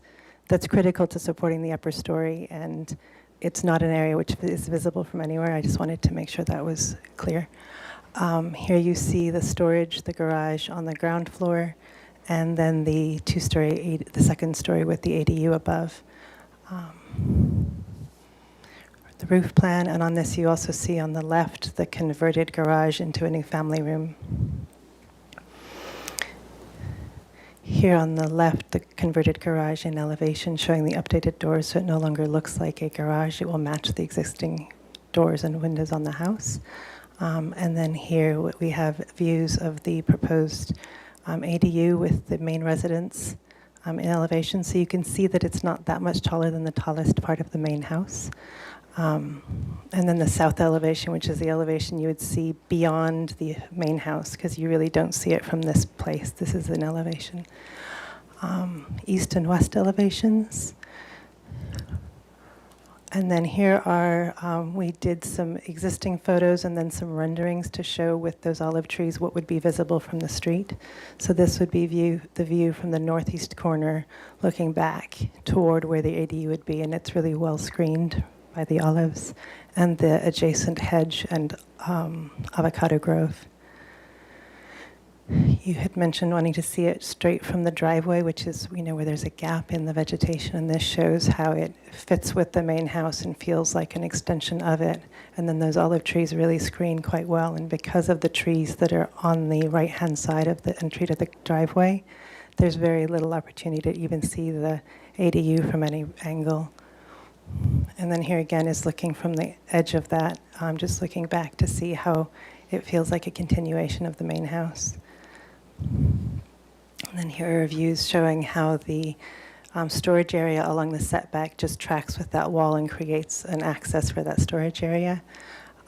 critical to supporting the upper story, and it's not an area which is visible from anywhere. I just wanted to make sure that was clear. Here you see the storage, the garage on the ground floor, and then the 2-story, the 2nd story with the ADU above. The roof plan, and on this you also see on the left the converted garage into a new family room. Here on the left, the converted garage in elevation showing the updated doors, so it no longer looks like a garage. It will match the existing doors and windows on the house. And then here we have views of the proposed ADU with the main residence in elevation. So you can see that it's not that much taller than the tallest part of the main house. And then the south elevation, which is the elevation you would see beyond the main house, because you really don't see it from this place. This is an elevation. East and west elevations. And then here are, we did some existing photos and then some renderings to show with those olive trees what would be visible from the street. So this would be the view from the northeast corner looking back toward where the ADU would be, and it's really well screened by the olives and the adjacent hedge and avocado grove. You had mentioned wanting to see it straight from the driveway, which is, where there's a gap in the vegetation, and this shows how it fits with the main house and feels like an extension of it. And then those olive trees really screen quite well, and because of the trees that are on the right-hand side of the entry to the driveway, there's very little opportunity to even see the ADU from any angle. And then here again is looking from the edge of that, just looking back to see how it feels like a continuation of the main house. And then here are views showing how the storage area along the setback just tracks with that wall and creates an access for that storage area.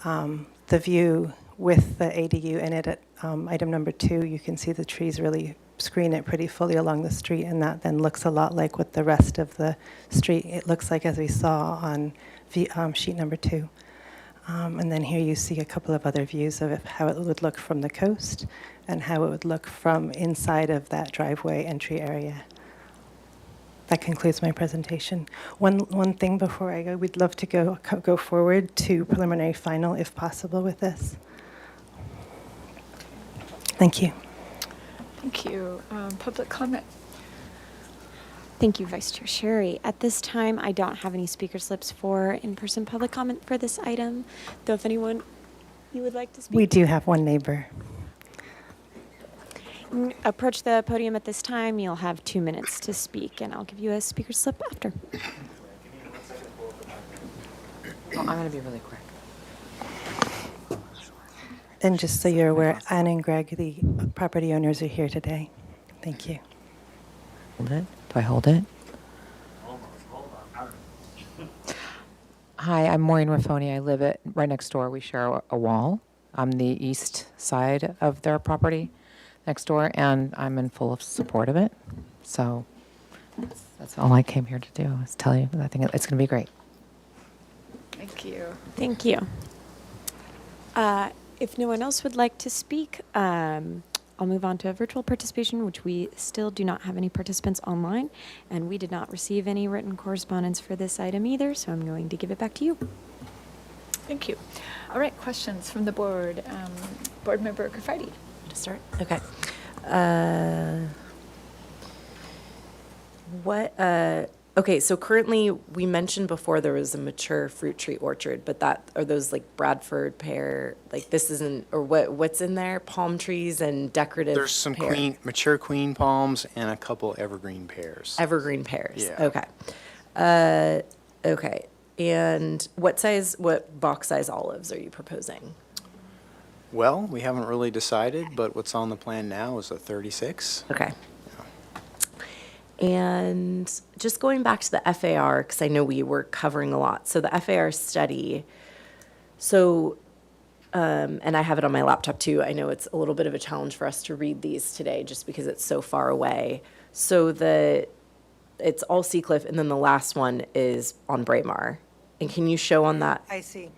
The view with the ADU in it item number 2, you can see the trees really screen it pretty fully along the street, and that then looks a lot like what the rest of the street, it looks like, as we saw on sheet number 2. And then here you see a couple of other views of how it would look from the coast and how it would look from inside of that driveway entry area. That concludes my presentation. One thing before I go, we'd love to go forward to preliminary final if possible with this. Thank you. Thank you. Public comment. Thank you, Vice Chair Sherry. At this time, I don't have any speaker slips for in-person public comment for this item, though if anyone you would like to speak. We do have one neighbor. Approach the podium at this time. You'll have 2 minutes to speak, and I'll give you a speaker slip after. Oh, I'm going to be really quick. And just so you're aware, Ann and Greg, the property owners, are here today. Thank you. Hold it. Do I hold it? Hi, I'm Maureen Raffoni. I live right next door. We share a wall. I'm the east side of their property next door, and I'm in full support of it. So that's all I came here to do, is tell you. I think it's going to be great. Thank you. Thank you. If no one else would like to speak, I'll move on to virtual participation, which we still do not have any participants online, and we did not receive any written correspondence for this item either, so I'm going to give it back to you. Thank you. All right, questions from the board. Board Member Caffardi. To start? Okay. Okay, so currently, we mentioned before there was a mature fruit tree orchard, but are those like Bradford pear, like this isn't, or what's in there? Palm trees and decorative There's some pear? mature queen palms and a couple evergreen pears. Evergreen pears, Yeah. okay. Okay, and what box size olives are you proposing? Well, we haven't really decided, but what's on the plan now is a 36. Okay. And just going back to the FAR, because I know we were covering a lot. So the FAR study, and I have it on my laptop too. I know it's a little bit of a challenge for us to read these today just because it's so far away. So it's all Seacliff, and then the last one is on Braemar. And can you show on that? I see.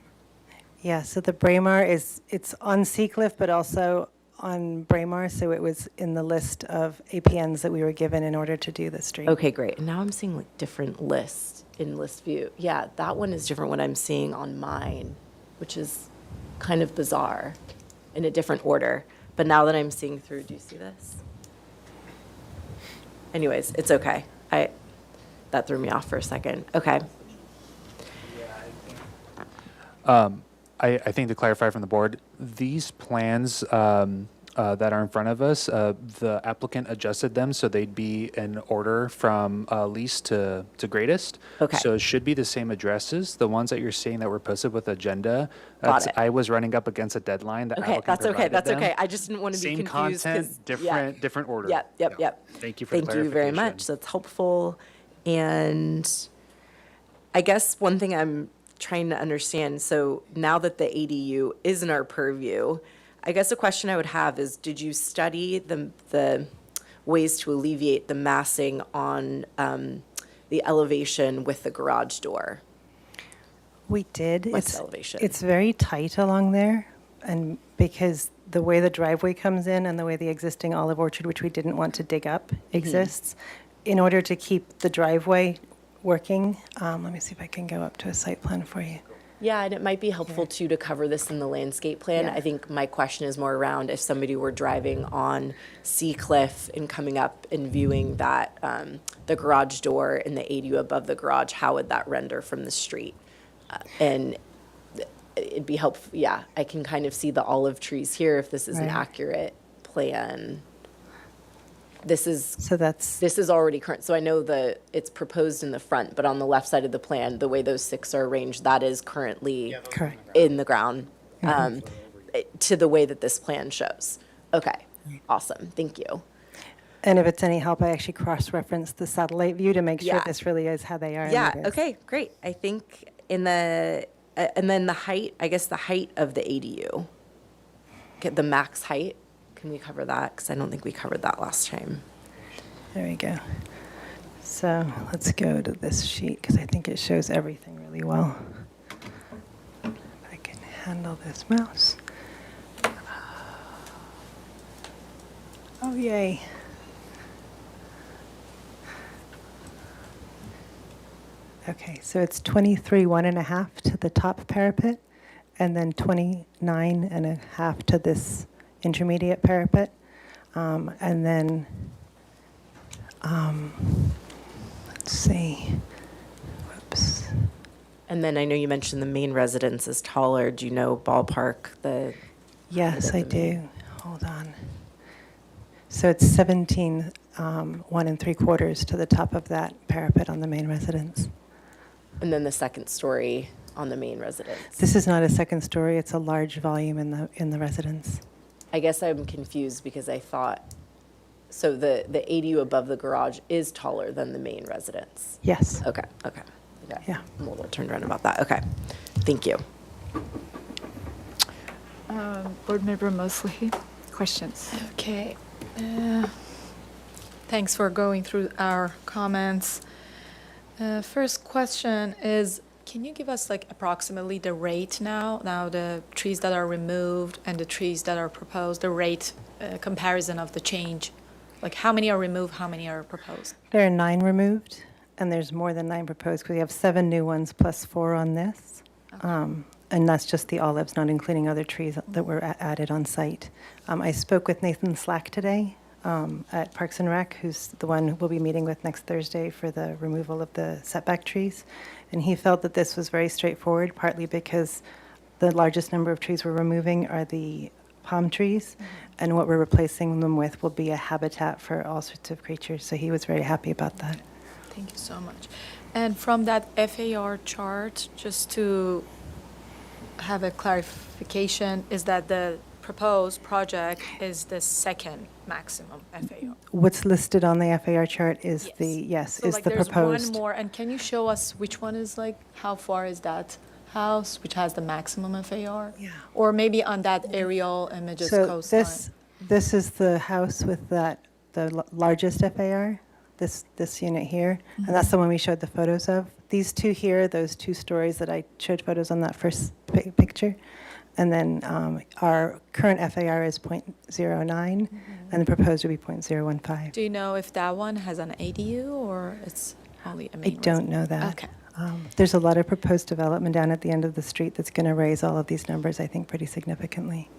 Yeah, so the Braemar it's on Seacliff, but also on Braemar, so it was in the list of APNs that we were given in order to do the street. Okay, great. And now I'm seeing like different lists in list view. Yeah, that one is different what I'm seeing on mine, which is kind of bizarre in a different order. But now that I'm seeing through, do you see this? Anyways, it's okay. That threw me off for a second. Okay. I think to clarify from the board, these plans that are in front of us, the applicant adjusted them so they'd be in order from least to greatest. Okay. So it should be the same addresses. The ones that you're seeing that were posted with agenda, Got it. I was running up against a deadline. The Okay, applicant that's okay. provided That's them. okay. I just didn't want to be Same confused. content, different order. Yep. Yeah. Thank you for the Thank you very clarification. much. That's helpful. And I guess one thing I'm trying to understand, so now that the ADU is in our purview, I guess a question I would have is, did you study the ways to alleviate the massing on the elevation with the garage door? We did. West elevation. It's very tight along there, and because the way the driveway comes in and the way the existing olive orchard, which we didn't want to dig up, exists, in order to keep the driveway working, let me see if I can go up to a site plan for you. Yeah, and it might be helpful too to cover this in the landscape plan. Yeah. I think my question is more around if somebody were driving on Seacliff and coming up and viewing that, the garage door and the ADU above the garage, how would that render from the street? And it'd be helpful, yeah, I can kind of see the olive trees here if this is an Right. accurate plan. This is So already current, so I know it's proposed in the front, but on the left side of the plan, the way those 6 are arranged, that is currently correct. in the ground, to the way that this plan shows. Okay, awesome, thank you. And if it's any help, I actually cross-referenced the satellite view to make sure Yeah. this really is how they are. and Yeah, it is. okay, great. I think and then the height, I guess the height of the ADU, get the max height. Can we cover that? Because I don't think we covered that last time. There we go. So let's go to this sheet because I think it shows everything really well. If I can handle this mouse. Oh, yay. Okay, so it's 23 1.5 to the top parapet, and then 29.5 to this intermediate parapet. And then, let's see, whoops. And then I know you mentioned the main residence is taller. Do you know ballpark the? Yes, height I of the main? do. Hold on. So it's 17 1 3/4 to the top of that parapet on the main residence. And then the second story on the main residence. This is not a second story. It's a large volume in the residence. I guess I'm confused because I thought, so the ADU above the garage is taller than the main residence? Yes. Okay. Yeah. I'm a little turned around about that. Okay. Thank you. Board Member Mosley, questions? Okay. Thanks for going through our comments. First question is, can you give us like approximately the rate now the trees that are removed and the trees that are proposed, the rate comparison of the change? Like how many are removed, how many are proposed? There are 9 removed, and there's more than 9 proposed because we have 7 new ones plus 4 on this. And that's just the olives, not including other trees that were added on site. I spoke with Nathan Slack today at Parks and Rec, who's the one we'll be meeting with next Thursday for the removal of the setback trees. And he felt that this was very straightforward, partly because the largest number of trees we're removing are the palm trees, and what we're replacing them with will be a habitat for all sorts of creatures. So he was very happy about that. Thank you so much. And from that FAR chart, just to have a clarification, is that the proposed project is the second maximum FAR? What's listed on the FAR chart is So is like the there's proposed. one more, and can you show us which one is like, how far is that house, which has the maximum FAR? Yeah. Or maybe on that aerial images So coastline? this is the house with the largest FAR, this unit here, and that's the one we showed the photos of. These two here, those 2 stories that I showed photos on that first picture, and then our current FAR is 0.09, and the proposed would be 0.015. Do you know if that one has an ADU or it's only a I main don't residence? know that. Okay. There's a lot of proposed development down at the end of the street that's going to raise all of these numbers, I think, pretty significantly.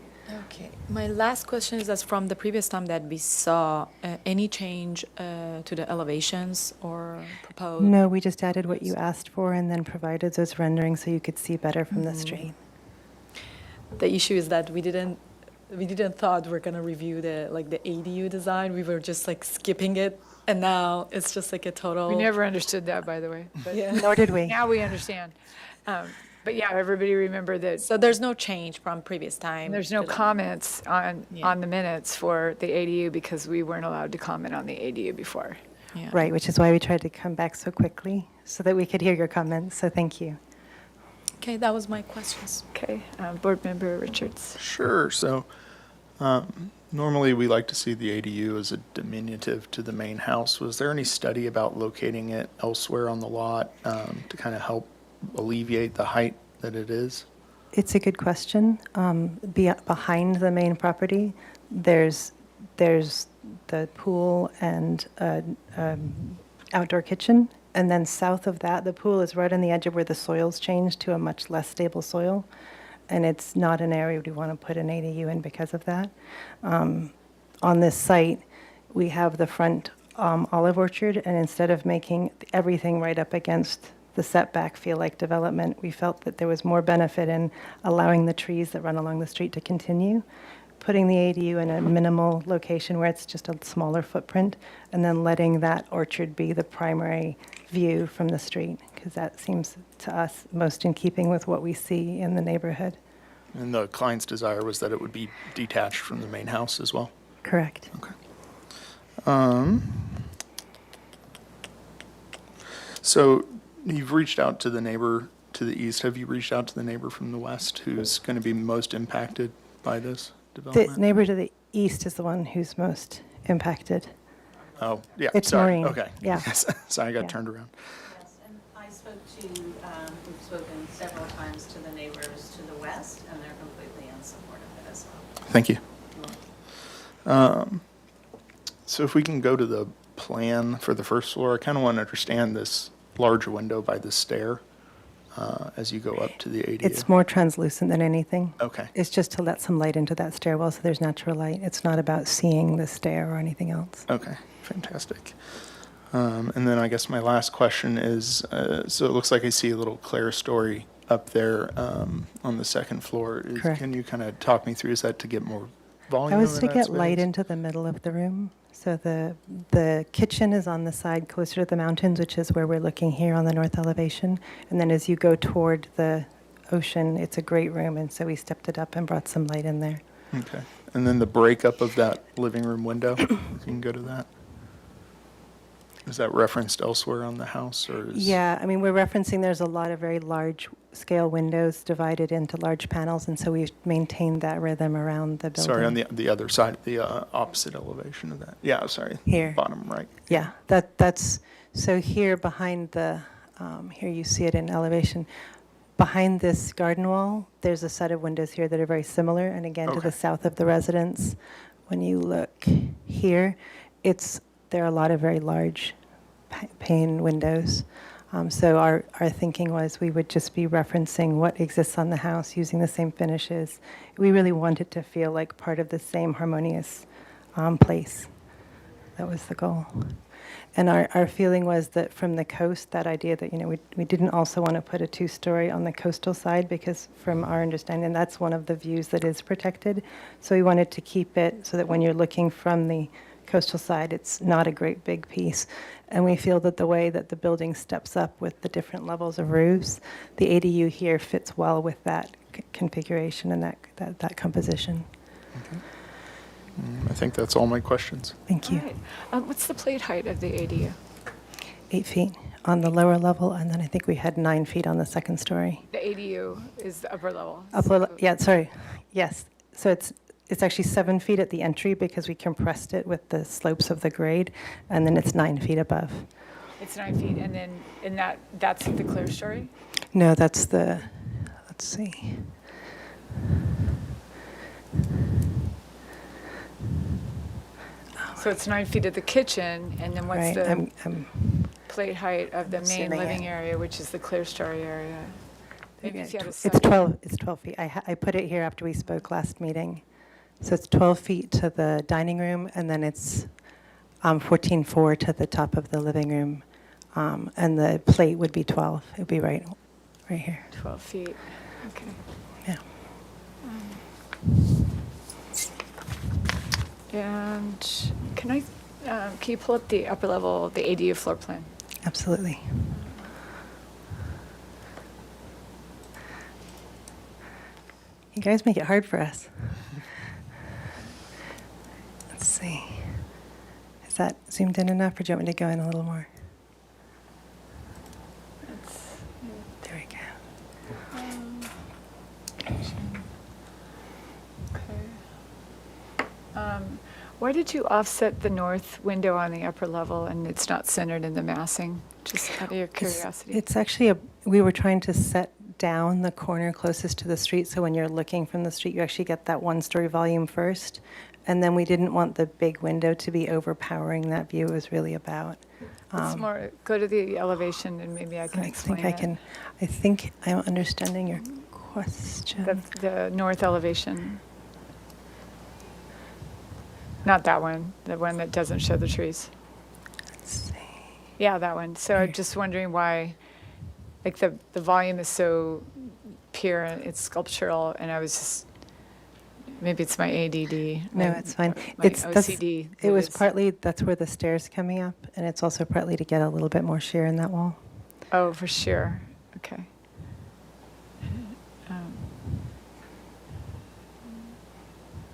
Okay. My last question is that from the previous time that we saw, any change to the elevations or proposed? No, we just added what you asked for and then provided those renderings so you could see better from the street. The issue is that we didn't thought we're gonna review the ADU design. We were just like skipping it, and now it's just like a total. We never understood that, by the way. But Nor did we. now we understand. But yeah, everybody remember that. So there's no change from previous time. There's no to the- comments on the minutes for the ADU because we weren't allowed to comment on the ADU before. Yeah. Right, which is why we tried to come back so quickly so that we could hear your comments. So thank you. Okay, that was my questions. Okay, Board Member Richards. Sure. So normally we like to see the ADU as a diminutive to the main house. Was there any study about locating it elsewhere on the lot to kind of help alleviate the height that it is? It's a good question. Behind the main property, there's the pool and outdoor kitchen. And then south of that, the pool is right on the edge of where the soil's changed to a much less stable soil. And it's not an area we want to put an ADU in because of that. On this site, we have the front olive orchard, and instead of making everything right up against the setback feel like development, we felt that there was more benefit in allowing the trees that run along the street to continue, putting the ADU in a minimal location where it's just a smaller footprint, and then letting that orchard be the primary view from the street, because that seems to us most in keeping with what we see in the neighborhood. And the client's desire was that it would be detached from the main house as well? Correct. Okay. So you've reached out to the neighbor to the east. Have you reached out to the neighbor from the west who's going to be most impacted by this The development? neighbor to the east is the one who's most impacted. Oh, yeah, It's sorry. Maureen, Okay. yeah. Sorry, I got Yeah. turned around. Yes, and I spoke to, we've spoken several times to the neighbors to the west, and they're completely in support of it as well. Thank you. So if we can go to the plan for the first floor, I kind of want to understand this large window by the stair as you go up to the ADU. It's more translucent than anything. Okay. It's just to let some light into that stairwell so there's natural light. It's not about seeing the stair or anything else. Okay, fantastic. And then I guess my last question is, so it looks like I see a little clerestory up there on the second floor. Correct. Can you kind of talk me through, is that to get more volume? That was in to that get light space? into the middle of the room. So the kitchen is on the side closer to the mountains, which is where we're looking here on the north elevation. And then as you go toward the ocean, it's a great room. And so we stepped it up and brought some light in there. Okay. And then the breakup of that living room window, if you can go to that. Is that referenced elsewhere on the house, or is? Yeah, I mean, we're referencing there's a lot of very large scale windows divided into large panels. And so we've maintained that rhythm around the building. Sorry, on the other side, the opposite elevation of that. Yeah, sorry. Here. Bottom right. Yeah, that's, so here behind the, here you see it in elevation. Behind this garden wall, there's a set of windows here that are very similar. And again, to Okay. the south of the residence, when you look here, there are a lot of very large pane windows. So our thinking was we would just be referencing what exists on the house using the same finishes. We really wanted to feel like part of the same harmonious place. That was the goal. And our feeling was that from the coast, that idea that, we didn't also want to put a two-story on the coastal side because from our understanding, that's one of the views that is protected. So we wanted to keep it so that when you're looking from the coastal side, it's not a great big piece. And we feel that the way that the building steps up with the different levels of roofs, the ADU here fits well with that configuration and that composition. I think that's all my questions. Thank you. All right. What's the plate height of the ADU? 8 feet on the lower level, and then I think we had 9 feet on the second story. The ADU is the upper level. Yeah, sorry. Yes. So it's actually 7 feet at the entry because we compressed it with the slopes of the grade, and then it's 9 feet above. It's 9 feet, and then that's the clear story? No, that's the, let's see. So it's 9 feet of the kitchen, and then what's Right, the I'm plate height of the main Zooming living in. area, which is the clear story area? Maybe if you had a It's side- 12 feet. I put it here after we spoke last meeting. So it's 12 feet to the dining room, and then it's 14.4 to the top of the living room. And the plate would be 12. It would be right here. 12 feet, okay. Yeah. And can you pull up the upper level, the ADU floor plan? Absolutely. You guys make it hard for us. Let's see. Is that zoomed in enough, or do you want me to go in a little more? There we go. Why did you offset the north window on the upper level and it's not centered in the massing? Just out of your curiosity. It's actually we were trying to set down the corner closest to the street, so when you're looking from the street, you actually get that one-story volume first. And then we didn't want the big window to be overpowering that view. It was really about. It's more, go to the elevation and maybe I can explain it. I think I'm understanding your question. The north elevation. Not that one, the one that doesn't show the trees. Let's see. Yeah, that one. So I'm just wondering why, like the volume is so pure and it's sculptural, and I was just, maybe it's my ADD. No, it's fine. My That's OCD. it was is- partly, that's where the stairs coming up, and it's also partly to get a little bit more sheer in that wall. Oh, for sure. Okay.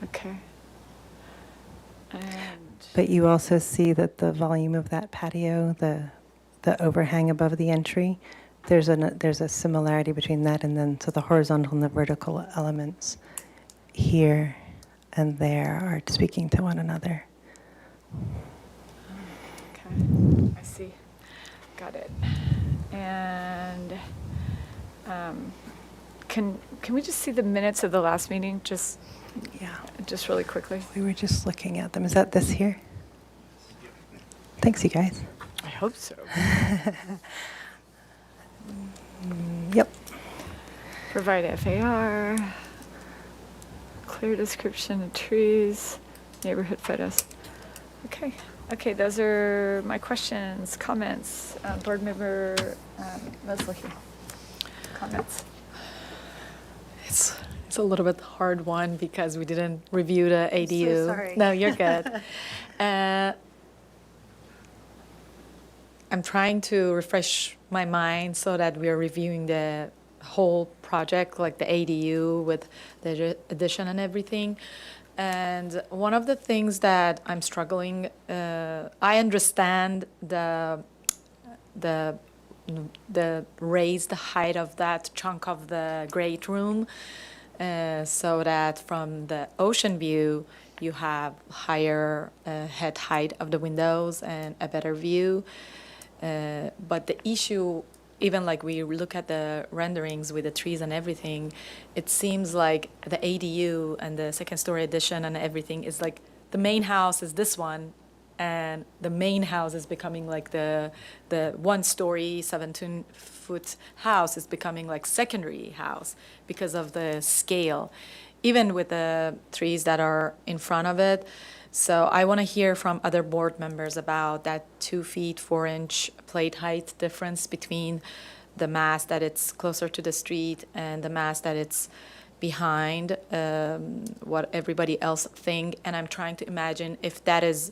Okay. And But you also see that the volume of that patio, the overhang above the entry, there's a similarity between that and then, so the horizontal and the vertical elements here and there are speaking to one another. Okay, I see. Got it. And can we just see the minutes of the last meeting, just really quickly? We were just looking at them. Is that this here? Thanks, you guys. I hope so. Yep. Provide FAR, clear description of trees, neighborhood photos. Okay, those are my questions, comments. Board member Mosley, comments. It's a little bit hard one because we didn't review the ADU. sorry. No, you're good. I'm trying to refresh my mind so that we're reviewing the whole project, like the ADU with the addition and everything. And one of the things that I'm struggling, I understand the raise the height of that chunk of the great room, so that from the ocean view you have higher head height of the windows and a better view. But the issue, even like we look at the renderings with the trees and everything, it seems like the ADU and the second story addition and everything is like the main house is this one, and the main house is becoming like the 1 story, 17-foot house is becoming like secondary house because of the scale, even with the trees that are in front of it. So I want to hear from other board members about that 2 feet, 4-inch plate height difference between the mass that it's closer to the street and the mass that it's behind, what everybody else think. And I'm trying to imagine if that is,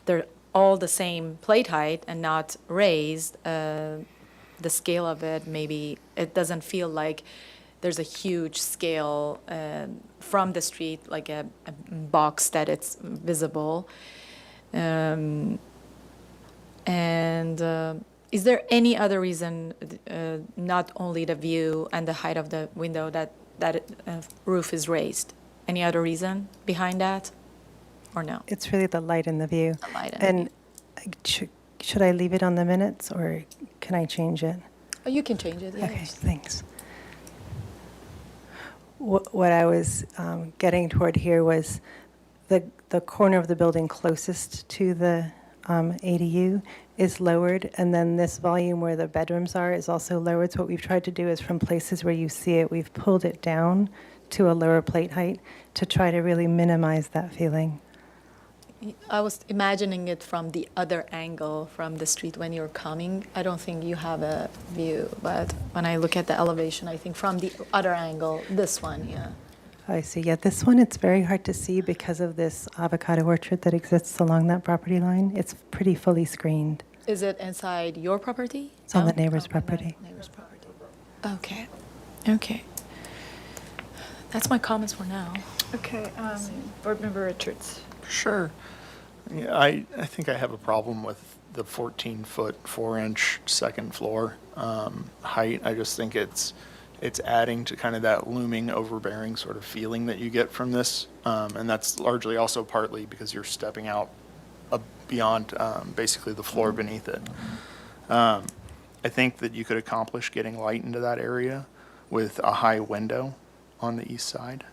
they're all the same plate height and not raised, the scale of it, maybe it doesn't feel like there's a huge scale from the street, like a box that it's visible. And is there any other reason, not only the view and the height of the window, that roof is raised? Any other reason behind that, or no? It's really the light and the view. The light and Should I leave it on the minutes, or can I change it? Oh, you can change it, yeah. Okay, thanks. What I was getting toward here was the corner of the building closest to the ADU is lowered, and then this volume where the bedrooms are is also lowered. So what we've tried to do is from places where you see it, we've pulled it down to a lower plate height to try to really minimize that feeling. I was imagining it from the other angle from the street when you're coming. I don't think you have a view, but when I look at the elevation, I think from the other angle, this one, yeah. I see. Yeah, this one, it's very hard to see because of this avocado orchard that exists along that property line. It's pretty fully screened. Is it inside your property? It's on the No? neighbor's Oh, property. Neighbor's property. Okay. Okay. That's my comments for now. Okay, Board Member Richards. Sure. Yeah, I think I have a problem with the 14-foot, 4-inch second floor height. I just think it's adding to kind of that looming, overbearing sort of feeling that you get from this. And that's largely also partly because you're stepping out beyond basically the floor beneath it. I think that you could accomplish getting light into that area with a high window on the east side.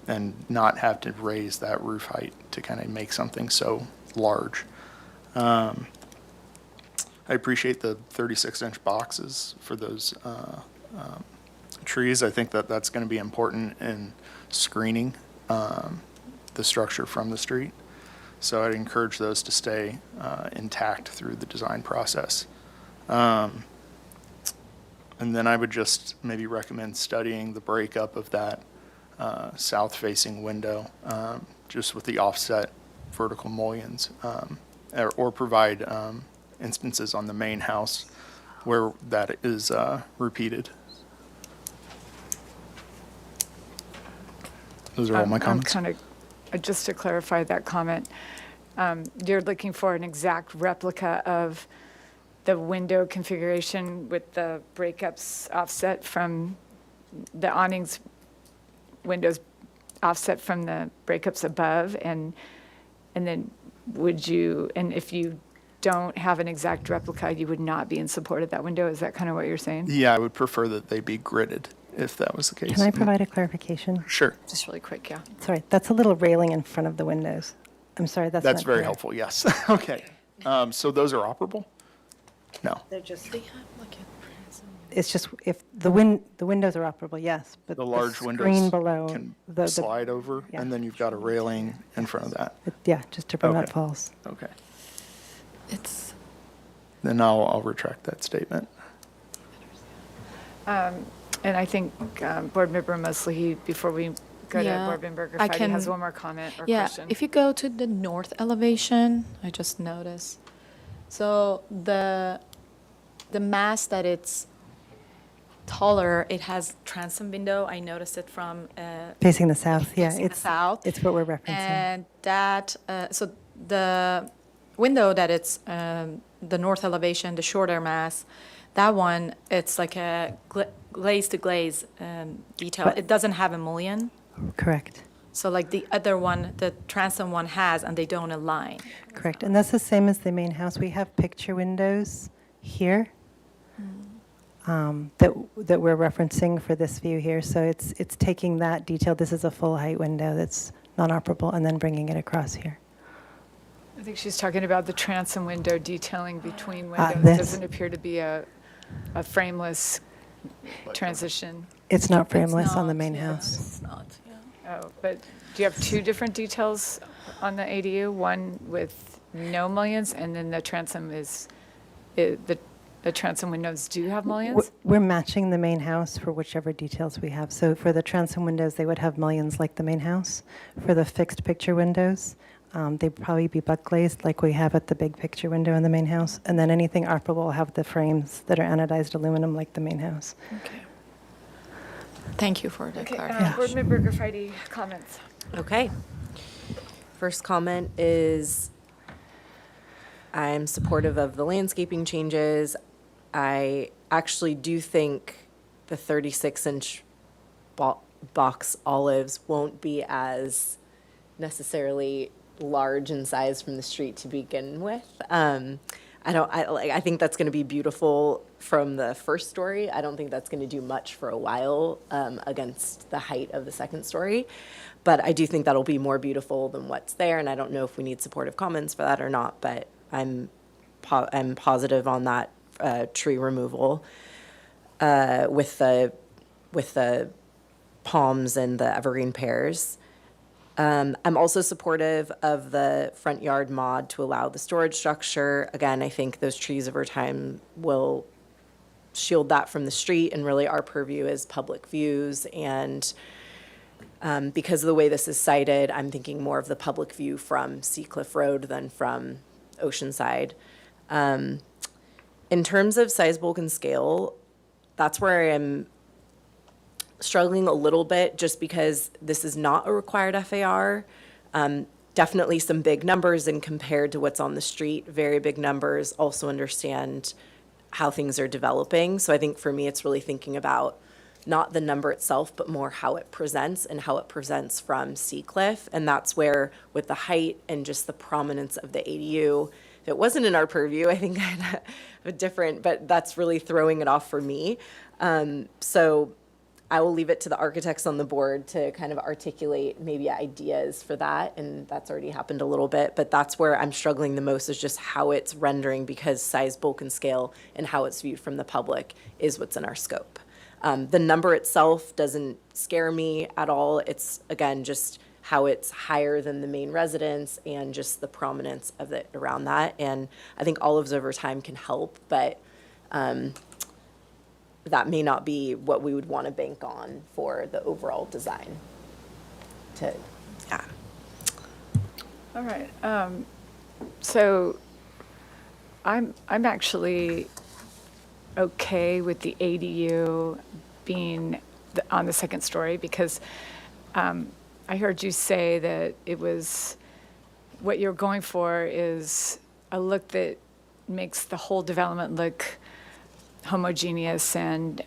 And not have to raise that roof height to kind of make something so large. I appreciate the 36-inch boxes for those trees. I think that that's going to be important in screening the structure from the street. So I'd encourage those to stay intact through the design process. And then I would just maybe recommend studying the breakup of that south-facing window, just with the offset vertical mullions, or provide instances on the main house where that is repeated. Those are all my comments. Just to clarify that comment, you're looking for an exact replica of the window configuration with the breakups offset from the awnings windows offset from the breakups above, and then would you, and if you don't have an exact replica, you would not be in support of that window? Is that kind of what you're saying? Yeah, I would prefer that they be gridded if that was the case. Can I provide a clarification? Sure. Just really quick, yeah. Sorry, that's a little railing in front of the windows. I'm sorry, that's That's not very clear. helpful, yes. Okay. So those are operable? No. They're just. It's just if the windows are operable, yes, but The the large screen windows below. can slide over, yeah. and then you've got a railing in front of that. Yeah, just to prevent Okay. falls. Okay. It's, Then I'll retract that statement. And I think Board Member Mosley, before we go to Yeah, Board Member I Graffitti, has can- one more comment or yeah, question. if you go to the north elevation, I just noticed. So the mass that it's taller, it has transom window. I noticed it from Facing the south, yeah. Facing the south. It's what we're referencing. and that so the window that it's the north elevation, the shorter mass, that one it's like a glaze to glaze detail. But- It doesn't have a mullion. Correct. So like the other one, the transom one has, and they don't align. Correct. And that's the same as the main house. We have picture windows here that we're referencing for this view here. So it's taking that detail. This is a full height window that's non-operable and then bringing it across here. I think she's talking about the transom window detailing between windows. this. Doesn't appear to be a frameless transition. It's not frameless on the not, main yeah, house. It's not, yeah. Oh, but do you have two different details on the ADU? One with no mullions, and then the transom is, the transom windows do have mullions? We're matching the main house for whichever details we have. So for the transom windows, they would have mullions like the main house. For the fixed picture windows, they'd probably be butt glazed like we have at the big picture window in the main house. And then anything operable will have the frames that are anodized aluminum like the main house. Okay. Thank you for the Okay, clarification. Board Member Graffitti, comments? Okay. First comment is I'm supportive of the landscaping changes. I actually do think the 36-inch box olives won't be as necessarily large in size from the street to begin with. I think that's going to be beautiful from the first story. I don't think that's going to do much for a while against the height of the second story. But I do think that'll be more beautiful than what's there. And I don't know if we need supportive comments for that or not, but I'm positive on that tree removal with the palms and the evergreen pears. I'm also supportive of the front yard mod to allow the storage structure. Again, I think those trees over time will shield that from the street, and really our purview is public views. And because of the way this is cited, I'm thinking more of the public view from Seacliff Road than from Oceanside. In terms of size, bulk, and scale, that's where I am struggling a little bit, just because this is not a required FAR. Definitely some big numbers, and compared to what's on the street, very big numbers. Also understand how things are developing. So I think for me, it's really thinking about not the number itself, but more how it presents and how it presents from Seacliff. And that's where, with the height and just the prominence of the ADU, if it wasn't in our purview, I think I'd have a different, but that's really throwing it off for me. So I will leave it to the architects on the board to kind of articulate maybe ideas for that, and that's already happened a little bit, but that's where I'm struggling the most, is just how it's rendering, because size, bulk, and scale, and how it's viewed from the public is what's in our scope. The number itself doesn't scare me at all. It's, again, just how it's higher than the main residence and just the prominence of it around that, and I think olives over time can help, but that may not be what we would want to bank on for the overall design. Yeah. All right. So I'm actually okay with the ADU being on the second story, because I heard you say that it was, what you're going for is a look that makes the whole development look homogeneous and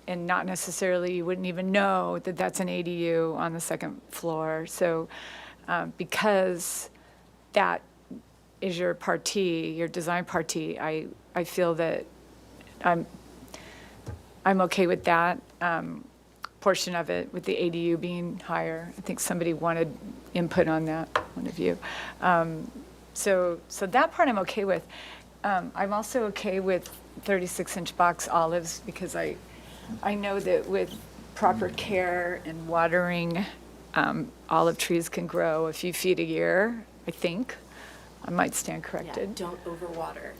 not necessarily, you wouldn't even know that that's an ADU on the second floor. So because that is your party, your design party, I feel that I'm okay with that portion of it, with the ADU being higher. I think somebody wanted input on that, one of you. So that part I'm okay with. I'm also okay with 36-inch box olives because I know that with proper care and watering, olive trees can grow a few feet a year, I think. I might stand corrected. Don't overwater.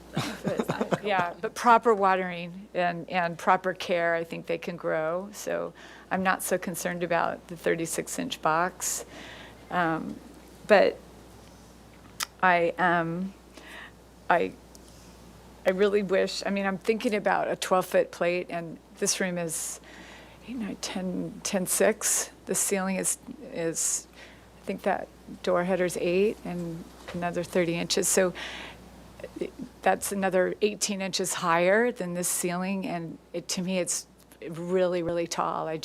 Yeah, but proper watering and proper care, I think they can grow. So I'm not so concerned about the 36-inch box. But I really wish, I mean, I'm thinking about a 12-foot plate, and this room is 10.6. The ceiling is I think that door header's 8 and another 30 inches. So that's another 18 inches higher than this ceiling, and to me, it's really, really tall. I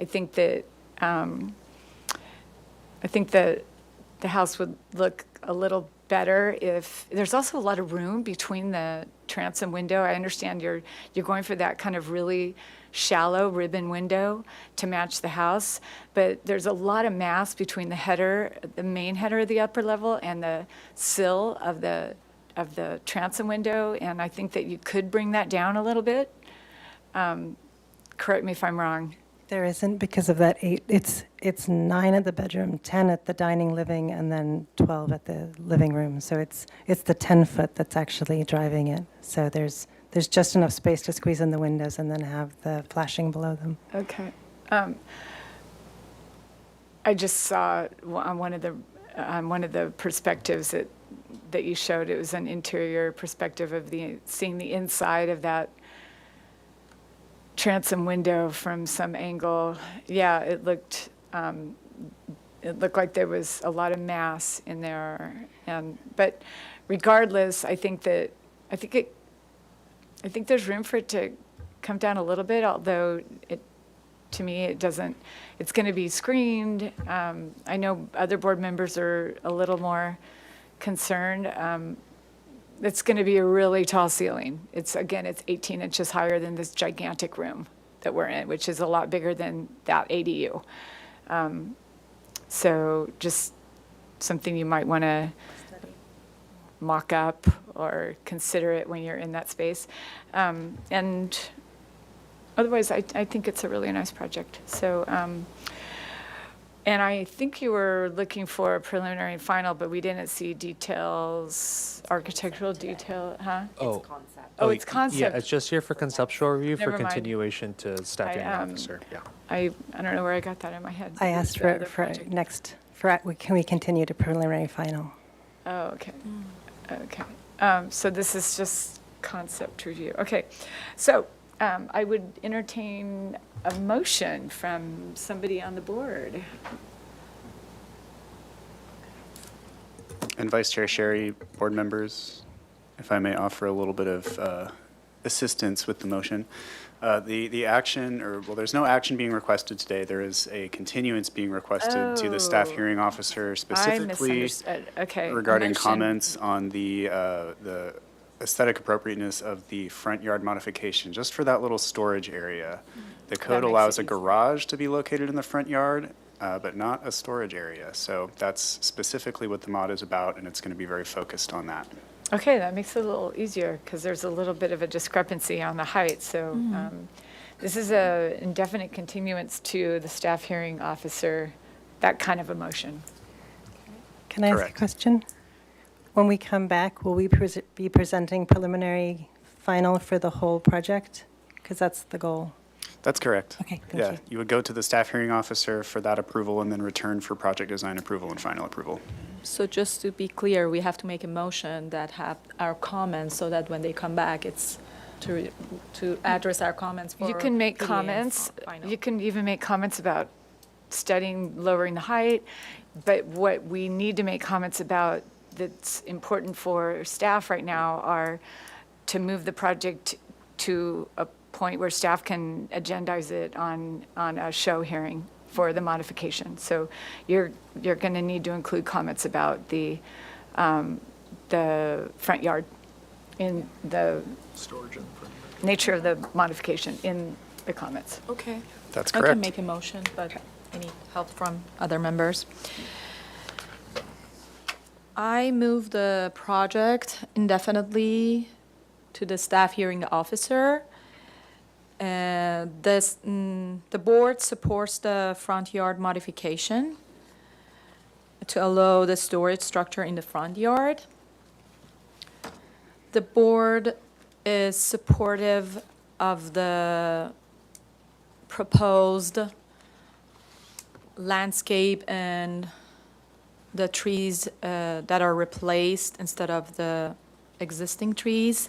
think that the house would look a little better if there's also a lot of room between the transom window. I understand you're going for that kind of really shallow ribbon window to match the house, but there's a lot of mass between the header, the main header of the upper level, and the sill of the transom window, and I think that you could bring that down a little bit. Correct me if I'm wrong. There isn't, because of that 8. It's 9 at the bedroom, 10 at the dining living, and then 12 at the living room. So it's the 10-foot that's actually driving it. So there's just enough space to squeeze in the windows and then have the flashing below them. Okay. I just saw on one of the perspectives that you showed, it was an interior perspective of seeing the inside of that transom window from some angle. Yeah, it looked like there was a lot of mass in there. But regardless, I think there's room for it to come down a little bit, although to me, it doesn't. It's going to be screened. I know other board members are a little more concerned. It's going to be a really tall ceiling. It's 18 inches higher than this gigantic room that we're in, which is a lot bigger than that ADU. So just something you might want to mock up or consider it when you're in that space. And otherwise, I think it's a really nice project. So, and I think you were looking for a preliminary and final, but we didn't see details, architectural detail, huh? Oh. Concept. Oh, it's concept. Yeah, it's just here for conceptual review for Never mind. continuation to staff hearing officer. Yeah. I don't know where I got that in my head. I It was asked the for other project. next, can we continue to preliminary final? Oh, okay. Okay. So this is just concept review. Okay. So I would entertain a motion from somebody on the board. And Vice Chair Sherry, board members, if I may offer a little bit of assistance with the motion. The action, there's no action being requested today. There is a continuance being requested to the staff hearing officer specifically misunderstood. Okay. regarding Motion. comments on the aesthetic appropriateness of the front yard modification, just for that little storage area. The code makes allows it a garage to be located in the front yard, but not a storage area. So that's specifically what the mod is about, and it's going to be very focused on that. Okay, that makes it a little easier because there's a little bit of a discrepancy on the height. So this is a indefinite continuance to the staff hearing officer, that kind of a motion. Can I ask a Correct. question? When we come back, will we be presenting preliminary final for the whole project? Because that's the goal. That's correct. Okay, thank Yeah, you. you would go to the staff hearing officer for that approval and then return for project design approval and final approval. So just to be clear, we have to make a motion that have our comments so that when they come back, it's to address our comments for You can make PDA and comments. final. You can even make comments about studying lowering the height. But what we need to make comments about that's important for staff right now are to move the project to a point where staff can agendize it on a show hearing for the modification. So you're going to need to include comments about the front yard in the Storage in the front yard. nature of the modification in the comments. Okay. That's I correct. can make a motion, but I need help from other members. I move the project indefinitely to the staff hearing officer. The board supports the front yard modification to allow the storage structure in the front yard. The board is supportive of the proposed landscape and the trees that are replaced instead of the existing trees.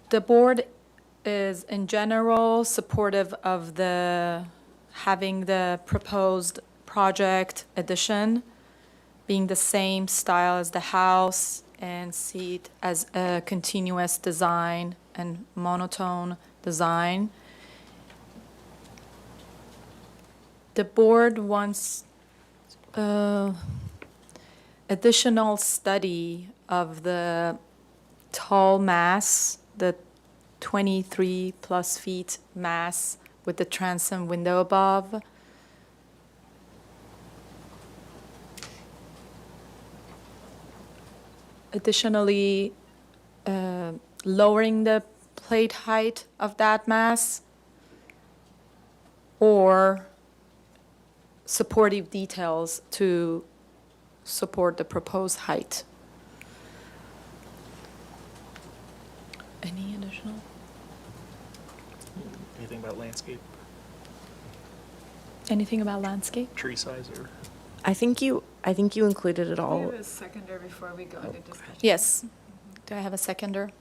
The board is in general supportive of having the proposed project addition being the same style as the house and see it as a continuous design and monotone design. The board wants additional study of the tall mass, the 23 plus feet mass with the transom window above. Additionally, lowering the plate height of that mass or supportive details to support the proposed height. Any additional? Anything about landscape, Anything about landscape? tree size, or? I think you included it all. a seconder before we go into discussion. Yes. Do I have a seconder?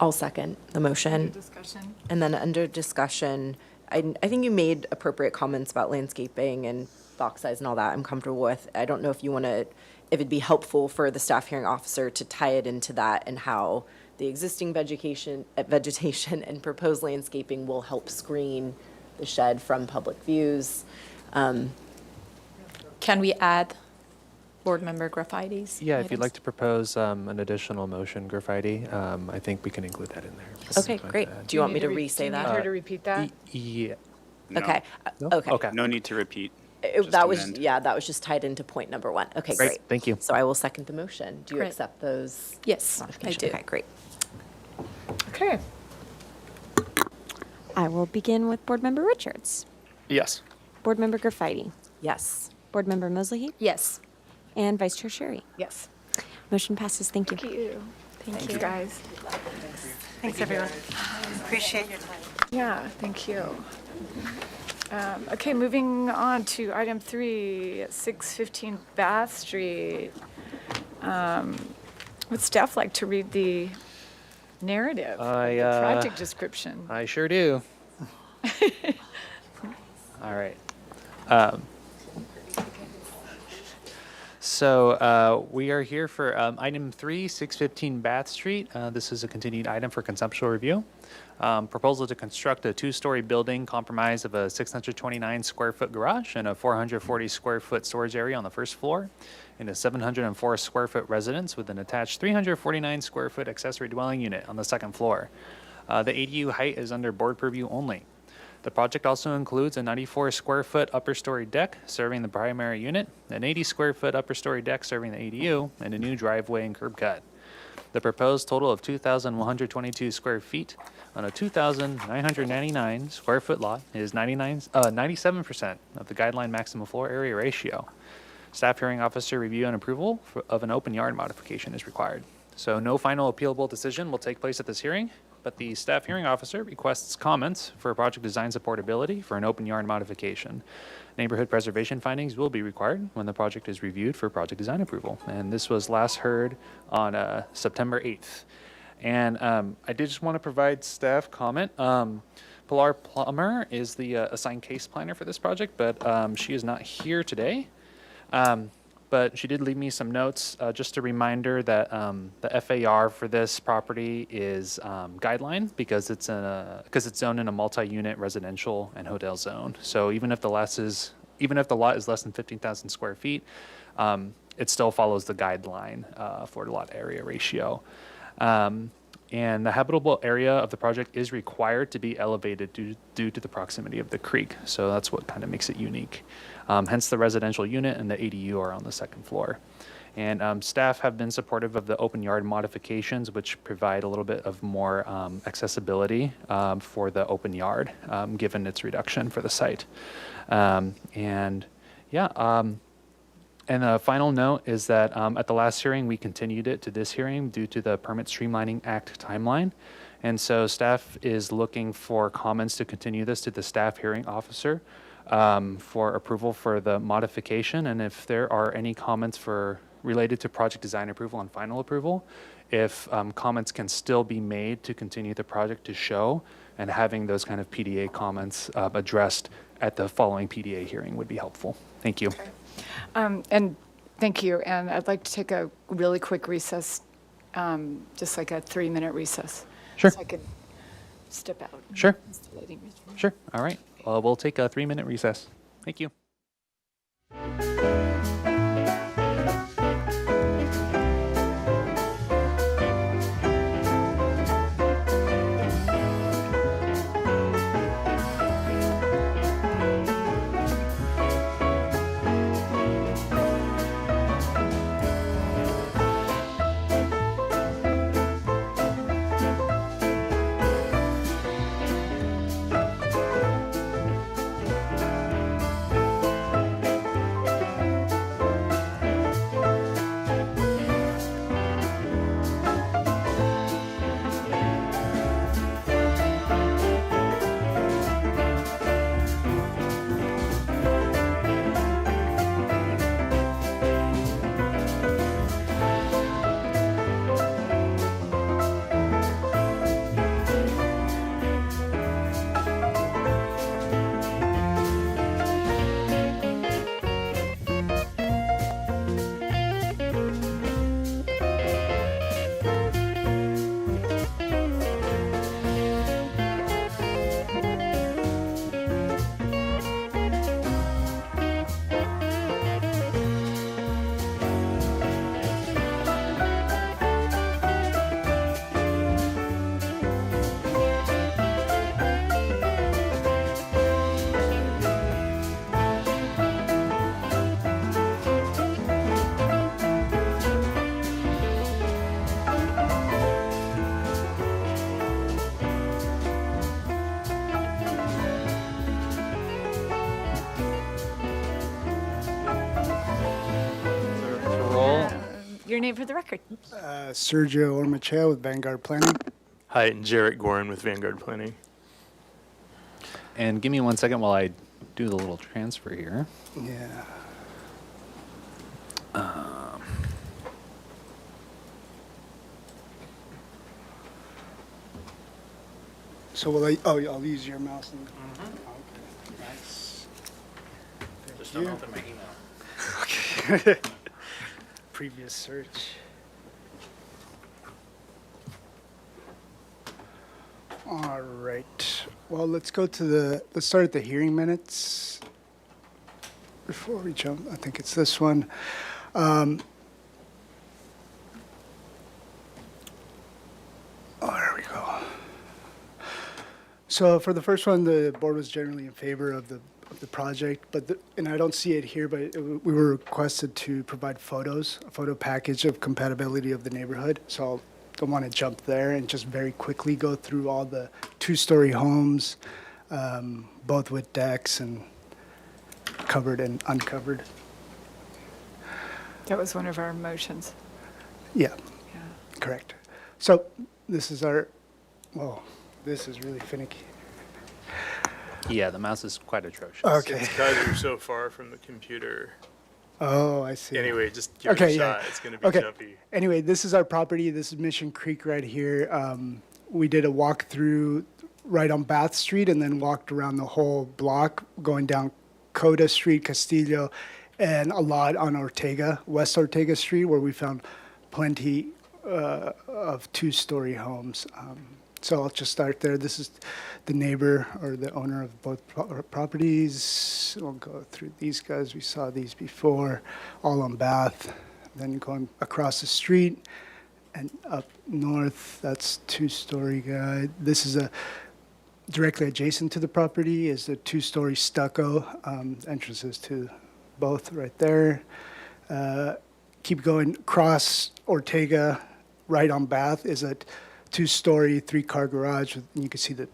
I'll second the motion. Discussion. And then under discussion, I think you made appropriate comments about landscaping and box size and all that I'm comfortable with. I don't know if you want to, if it'd be helpful for the staff hearing officer to tie it into that and how the existing vegetation and proposed landscaping will help screen the shed from public views. Can we add board member Graffides? Yeah, if you'd items? like to propose an additional motion, graffiti, I think we can include that in there. Okay, great. Do you want me to re-say Do you need that? her to repeat that? Yeah. No. Okay, No? okay. Okay. No need to repeat. That just was, amend. yeah, that was just tied into point number one. Okay, Great, great. thank you. So I will second the motion. Do you Great. accept those? Yes, I modifications? do. Okay, great. Okay. I will begin with Board Member Richards, Yes. Board Member Graffiti, Yes. Board Member Mosley, Yes. and Vice Chair Sherry. Yes. Motion passes. Thank you. Thank you. Thank Thanks, you. guys. Thanks, everyone. Appreciate your time. Yeah, thank you. Okay, moving on to item 3, 615 Bath Street. Would staff like to read the narrative, of the project description? I sure do. All right. So we are here for item 3, 615 Bath Street. This is a continued item for conceptual review. Proposal to construct a 2-story building comprised of a 629 square foot garage and a 440 square foot storage area on the first floor, and a 704 square foot residence with an attached 349 square foot accessory dwelling unit on the second floor. The ADU height is under board purview only. The project also includes a 94 square foot upper story deck serving the primary unit, an 80 square foot upper story deck serving the ADU, and a new driveway and curb cut. The proposed total of 2,122 square feet on a 2,999 square foot lot is 97% of the guideline maximum floor area ratio. Staff hearing officer review and approval of an open yard modification is required. So no final appealable decision will take place at this hearing, but the staff hearing officer requests comments for project design supportability for an open yard modification. Neighborhood preservation findings will be required when the project is reviewed for project design approval. And this was last heard on September 8th. And I did just want to provide staff comment. Pilar Plummer is the assigned case planner for this project, but she is not here today. but she did leave me some notes. Just a reminder that the FAR for this property is guideline because it's zoned in a multi-unit residential and hotel zone. So even if the lot is less than 15,000 square feet, it still follows the guideline for lot area ratio. And the habitable area of the project is required to be elevated due to the proximity of the creek. So that's what kind of makes it unique. Hence the residential unit and the ADU are on the second floor. And staff have been supportive of the open yard modifications, which provide a little bit of more accessibility for the open yard, given its reduction for the site. And a final note is that at the last hearing, we continued it to this hearing due to the Permit Streamlining Act timeline. And so staff is looking for comments to continue this to the staff hearing officer for approval for the modification. And if there are any comments related to project design approval and final approval, if comments can still be made to continue the project to show, and having those kind of PDA comments addressed at the following PDA hearing would be helpful. Thank you. And thank you. And I'd like to take a really quick recess, just like a 3-minute recess. Sure. So I could step out. Sure. Instead of letting you- Sure. All right. We'll take a 3-minute recess. Thank you. Your name for the record. Sergio Ormacheo with Vanguard Planning. Hi, and Jarrett Gorin with Vanguard Planning. And give me 1 second while I do the little transfer here. Yeah. So will I'll use your mouse. And, okay, nice. Just don't open my email. Okay. Previous search. All right. Well, let's start at the hearing minutes. Before we jump, I think it's this one. Oh, there we go. So for the first one, the board was generally in favor of the project, and I don't see it here, but we were requested to provide photos, a photo package of compatibility of the neighborhood. So I don't want to jump there and just very quickly go through all the 2-story homes, both with decks and covered and uncovered. That was one of our motions. Yeah, correct. So this is this is really finicky. Yeah, the mouse is quite atrocious. Okay. Since guys are so far from the computer. Oh, I see. Anyway, just give it a shot. It's going to be jumpy. Anyway, this is our property. This is Mission Creek right here. We did a walkthrough right on Bath Street and then walked around the whole block, going down Coda Street, Castillo, and a lot on West Ortega Street, where we found plenty of two-story homes. So I'll just start there. This is the neighbor or the owner of both properties. We'll go through these guys. We saw these before, all on Bath. Then going across the street and up north, that's two-story guy. This is directly adjacent to the property is the two-story stucco, entrances to both right there. Keep going across Ortega, right on Bath is a two-story, three-car garage. You can see the,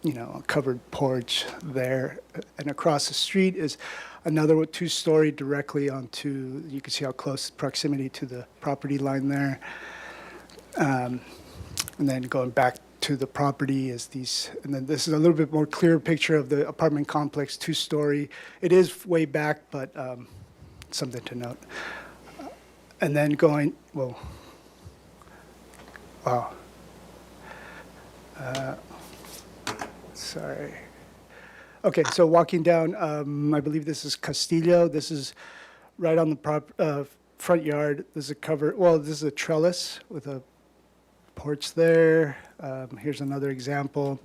a covered porch there. And across the street is another two-story directly onto, you can see how close proximity to the property line there. And then going back to the property is these, and then this is a little bit more clear picture of the apartment complex, two-story. It is way back, but something to note. And then going, wow. Sorry. Okay, so walking down, I believe this is Castillo. This is right on the front yard. This is this is a trellis with a porch there. Here's another example,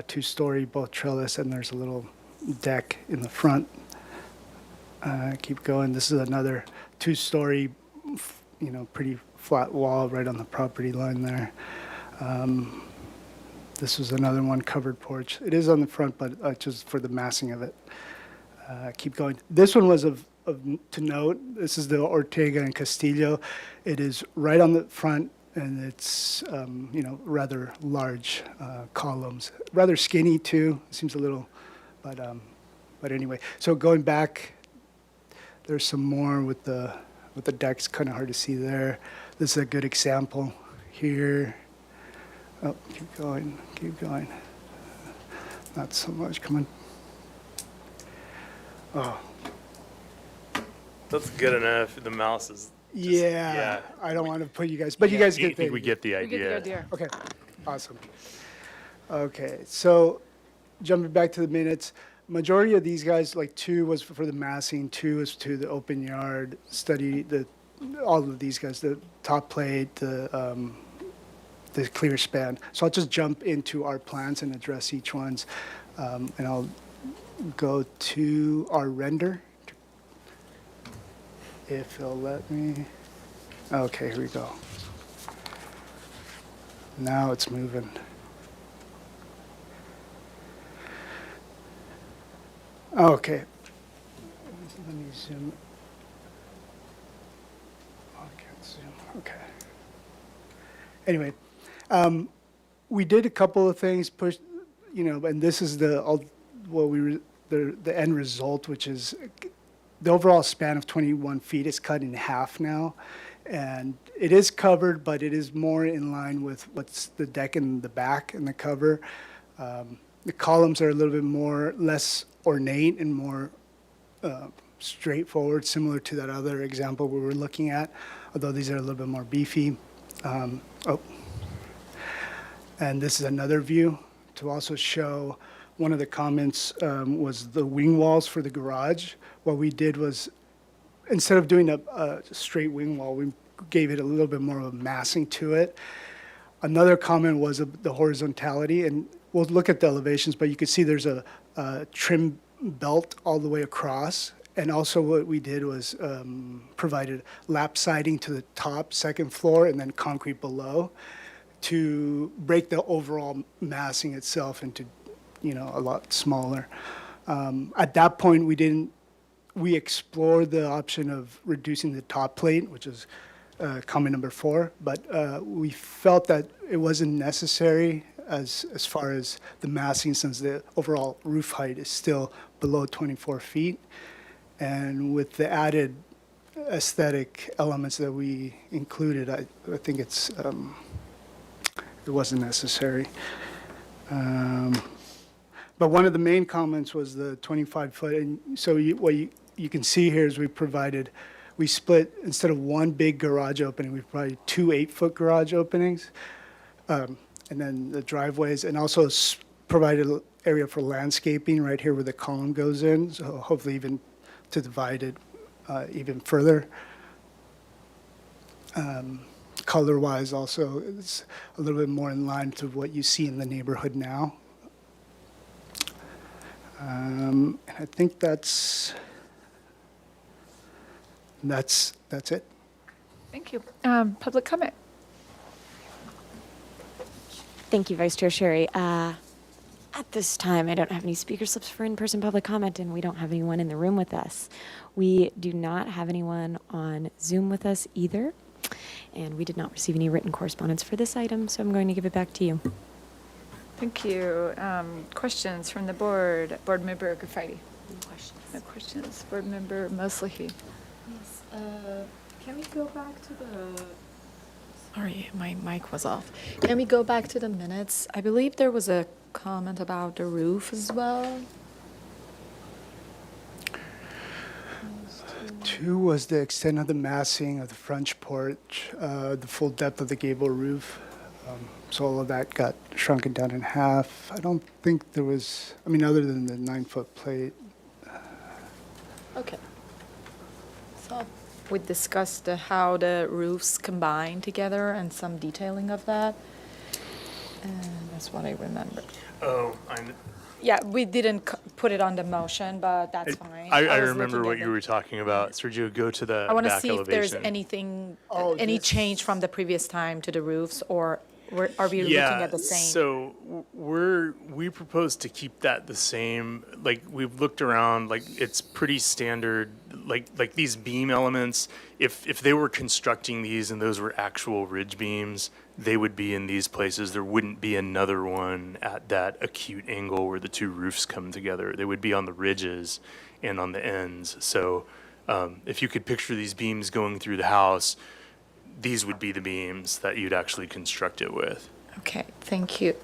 two-story, both trellis, and there's a little deck in the front. Keep going. This is another two-story, pretty flat wall right on the property line there. This was another one, covered porch. It is on the front, but just for the massing of it. Keep going. This one was to note. This is the Ortega and Castillo. It is right on the front, and it's rather large columns, rather skinny too. It seems a little, but anyway. So going back, there's some more with the decks. Kind of hard to see there. This is a good example here. Oh, keep going, keep going. Not so much. Come on. Oh. That's good enough. The mouse is. Yeah, I don't want to put you guys, but you guys I get think we get the idea. Okay, awesome. Okay, so jumping back to the minutes, majority of these guys, like 2 was for the massing, 2 was to the open yard study, all of these guys, the top plate, the clear span. So I'll just jump into our plans and address each ones, and I'll go to our render. If it'll let me. Okay, here we go. Now it's moving. Okay. Let me zoom. Oh, I can't zoom. Okay. Anyway, we did a couple of things, and this is the end result, which is the overall span of 21 feet is cut in half now, and it is covered, but it is more in line with what's the deck in the back and the cover. The columns are a little bit less ornate and more straightforward, similar to that other example we were looking at, although these are a little bit more beefy. And this is another view to also show. One of the comments was the wing walls for the garage. What we did was, instead of doing a straight wing wall, we gave it a little bit more of a massing to it. Another comment was the horizontality, and we'll look at the elevations, but you can see there's a trim belt all the way across. And also what we did was provided lap siding to the top, second floor, and then concrete below to break the overall massing itself into a lot smaller. At that point, we explored the option of reducing the top plate, which is comment number 4, but we felt that it wasn't necessary as far as the massing, since the overall roof height is still below 24 feet. And with the added aesthetic elements that we included, I think it wasn't necessary. But one of the main comments was the 25-foot. And so what you can see here is we split, instead of one big garage opening, we provided 2 8-foot garage openings, and then the driveways, and also provided an area for landscaping right here where the column goes in, so hopefully even to divide it even further. Color-wise also, it's a little bit more in line to what you see in the neighborhood now. And I think that's it. Thank you. Public comment. Thank you, Vice Chair Sherry. At this time, I don't have any speaker slips for in-person public comment, and we don't have anyone in the room with us. We do not have anyone on Zoom with us either, and we did not receive any written correspondence for this item, so I'm going to give it back to you. Thank you. Questions from the board? Board Member Graffiti? No questions. No questions. Board Member Mosley? Yes. Can we go back to the... Sorry, my mic was off. Can we go back to the minutes? I believe there was a comment about the roof as well. 2 was the extent of the massing of the front porch, the full depth of the gable roof. So all of that got shrunken down in half. I don't think there was, I mean, other than the 9-foot plate. Okay. So we discussed how the roofs combine together and some detailing of that. And that's what I remember. Oh, Yeah, we didn't put it on the motion, but that's fine. I was remember looking what at you the- were talking about. Sergio, go to the I want to back see if there's elevation. anything, Oh, any this- change from the previous time to the roofs, or are we looking at the same? So we propose to keep that the same. Like we've looked around, like it's pretty standard. Like these beam elements, if they were constructing these and those were actual ridge beams, they would be in these places. There wouldn't be another one at that acute angle where the two roofs come together. They would be on the ridges and on the ends. So if you could picture these beams going through the house, these would be the beams that you'd actually construct it with. Okay, thank you.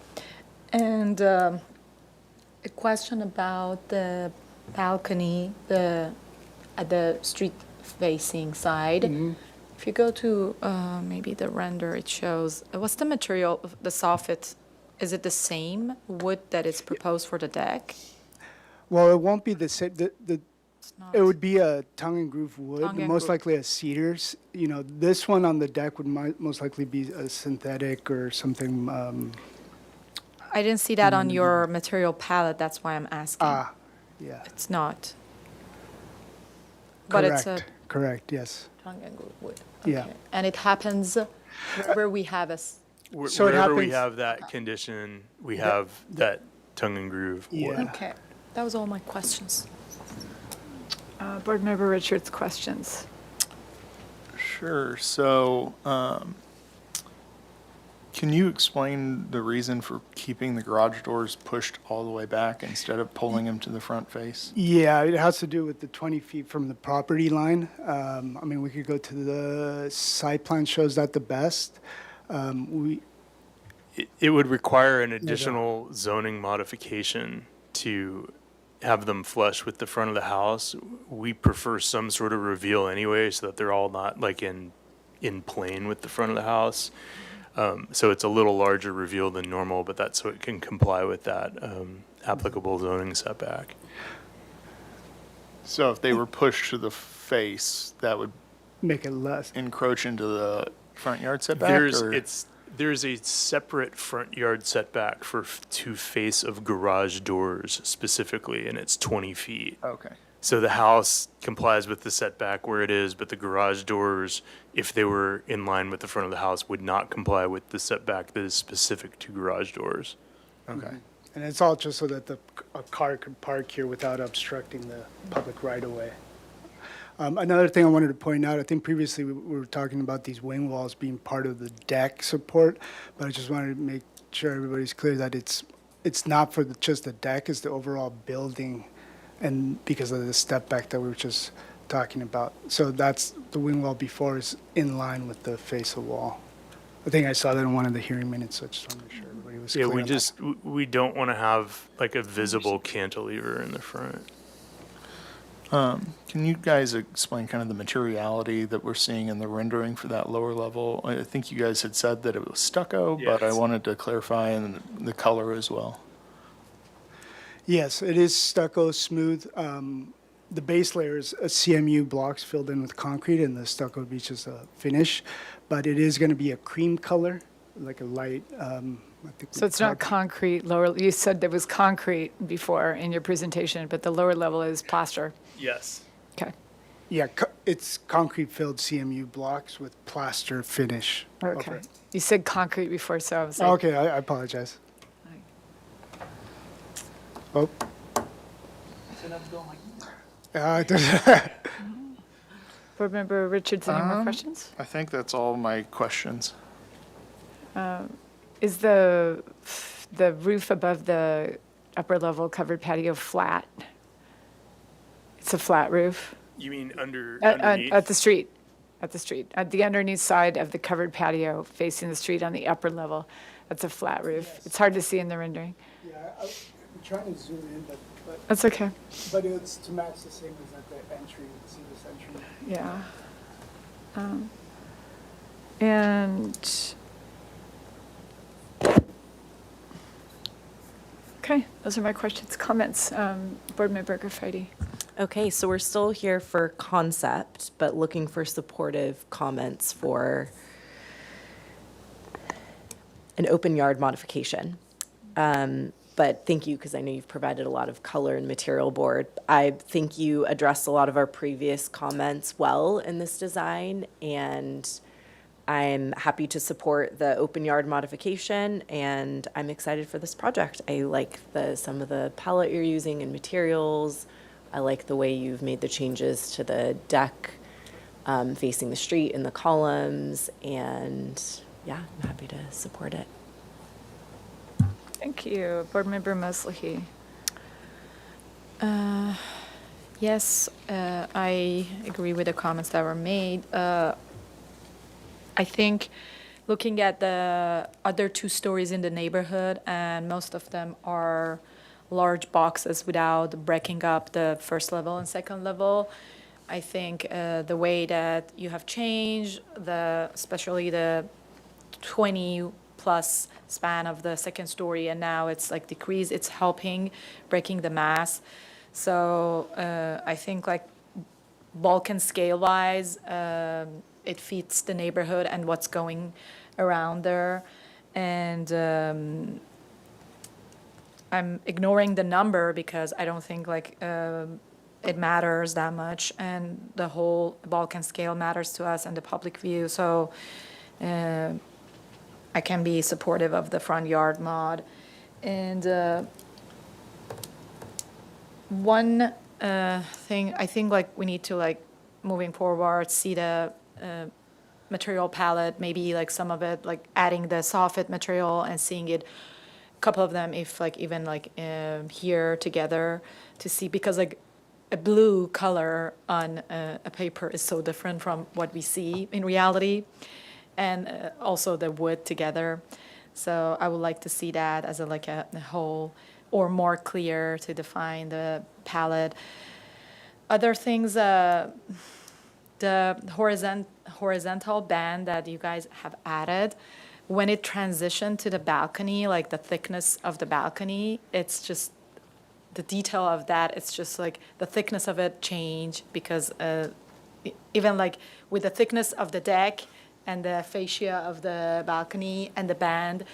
And a question about the balcony, at the street-facing side. If you go to maybe the render, it shows, what's the material of the soffit? Is it the same wood that is proposed for the deck? Well, it won't be the same. Not. It would be a tongue and groove wood, Tongue and most groove. likely a cedars. You know, this one on the deck would most likely be a synthetic or something. I didn't see that on your material palette, that's why I'm asking. Yeah. It's not. But it's a Correct, yes. tongue and groove wood. Yeah. Okay. And it happens wherever we have So it Wherever we happens- have that condition, we have that tongue and groove wood. Yeah. Okay, that was all my questions. Board Member Richards, questions? Sure. So, can you explain the reason for keeping the garage doors pushed all the way back instead of pulling them to the front face? Yeah, it has to do with the 20 feet from the property line. I mean, we could go to the site plan shows that the best. It would require an additional zoning modification to have them flush with the front of the house. We prefer some sort of reveal anyway, so that they're all not like in plane with the front of the house. So it's a little larger reveal than normal, but that's so it can comply with that applicable zoning setback. So if they were pushed to the face, that would Make it less. encroach into the front yard setback? or- There's a separate front yard setback for to face of garage doors specifically, and it's 20 feet. Okay. So the house complies with the setback where it is, but the garage doors, if they were in line with the front of the house, would not comply with the setback that is specific to garage doors. Okay. And it's all just so that a car could park here without obstructing the public right-of-way. Another thing I wanted to point out, I think previously we were talking about these wing walls being part of the deck support, but I just wanted to make sure everybody's clear that it's not for just the deck, it's the overall building, and because of the step back that we were just talking about. So that's, the wing wall before is in line with the face of wall. I think I saw that in one of the hearing minutes, so I just want to make sure everybody was clear Yeah, on that. we don't want to have like a visible cantilever in the front. Can you guys explain kind of the materiality that we're seeing in the rendering for that lower level? I think you guys had said that it was stucco, but I Yes. wanted to clarify and the color as well. Yes, it is stucco smooth. the base layer is a CMU blocks filled in with concrete, and the stucco beach is a finish. But it is going to be a cream color, like a light. I think So it's not concrete lower, you said there was concrete before in your presentation, but the lower level is plaster. Yes. Okay. Yeah, it's concrete filled CMU blocks with plaster finish. Okay. over it. You said concrete before, so I was like. Okay, I apologize. Oh. Board Member Richards, any more questions? I think that's all my questions. Is the roof above the upper level covered patio flat? It's a flat roof? You mean underneath? At the street, at the underneath side of the covered patio facing the street on the upper level. That's a flat roof. Yes. It's hard to see in the rendering. Yeah, I'm trying to zoom in, but That's okay. but it's to match the same as at the entry. See this entry? Yeah. And, okay, those are my questions, comments. Board Member Graffiti. Okay, so we're still here for concept, but looking for supportive comments for an open yard modification. But thank you, because I know you've provided a lot of color and material board. I think you addressed a lot of our previous comments well in this design, and I'm happy to support the open yard modification, and I'm excited for this project. I like some of the palette you're using and materials. I like the way you've made the changes to the deck facing the street and the columns, and yeah, I'm happy to support it. Thank you. Board Member Moslehi. Yes, I agree with the comments that were made. I think looking at the other 2 stories in the neighborhood, and most of them are large boxes without breaking up the first level and second level. I think the way that you have changed, especially the 20 plus span of the second story, and now it's like decreased, it's helping breaking the mass. So I think like bulk and scale wise, it fits the neighborhood and what's going around there. And I'm ignoring the number because I don't think like it matters that much, and the whole bulk and scale matters to us and the public view. So I can be supportive of the front yard mod. And one thing, I think like we need to like moving forward, see the material palette, maybe like some of it, like adding the soffit material and seeing it, a couple of them, if like even like here together to see, because like a blue color on a paper is so different from what we see in reality, and also the wood together. So I would like to see that as a whole, or more clear to define the palette. Other things, the horizontal band that you guys have added, when it transitioned to the balcony, like the thickness of the balcony, it's just the detail of that. It's just like the thickness of it changed, because even like with the thickness of the deck and the fascia of the balcony and the band,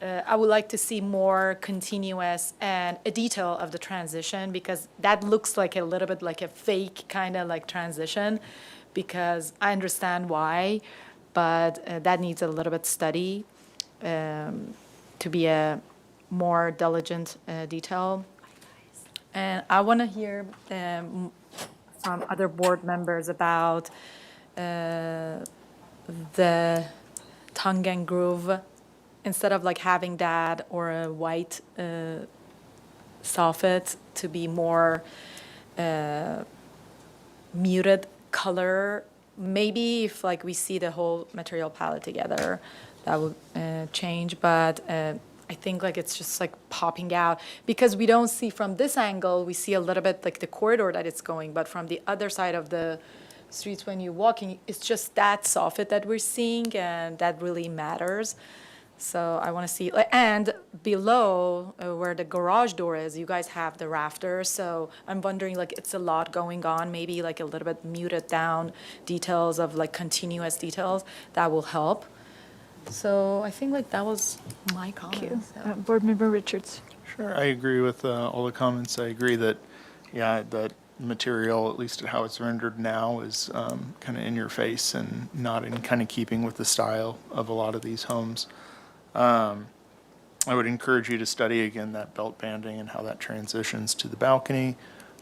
I would like to see more continuous and a detail of the transition, because that looks like a little bit like a fake kind of like transition, because I understand why, but that needs a little bit study to be a more diligent detail. And I want to hear from other board members about the tongue and groove, instead of like having that or a white soffit, to be more muted color. Maybe if like we see the whole material palette together, that would change. But I think like it's just like popping out, because we don't see from this angle, we see a little bit like the corridor that it's going, but from the other side of the streets when you're walking, it's just that soffit that we're seeing, and that really matters. So I want to see, and below where the garage door is, you guys have the rafters. So I'm wondering, like, it's a lot going on, maybe like a little bit muted down details of like continuous details that will help. So I think like that was my comments. Board Member Richards. Sure, I agree with all the comments. I agree that, yeah, that material, at least how it's rendered now, is kind of in your face and not in kind of keeping with the style of a lot of these homes. I would encourage you to study again that belt banding and how that transitions to the balcony.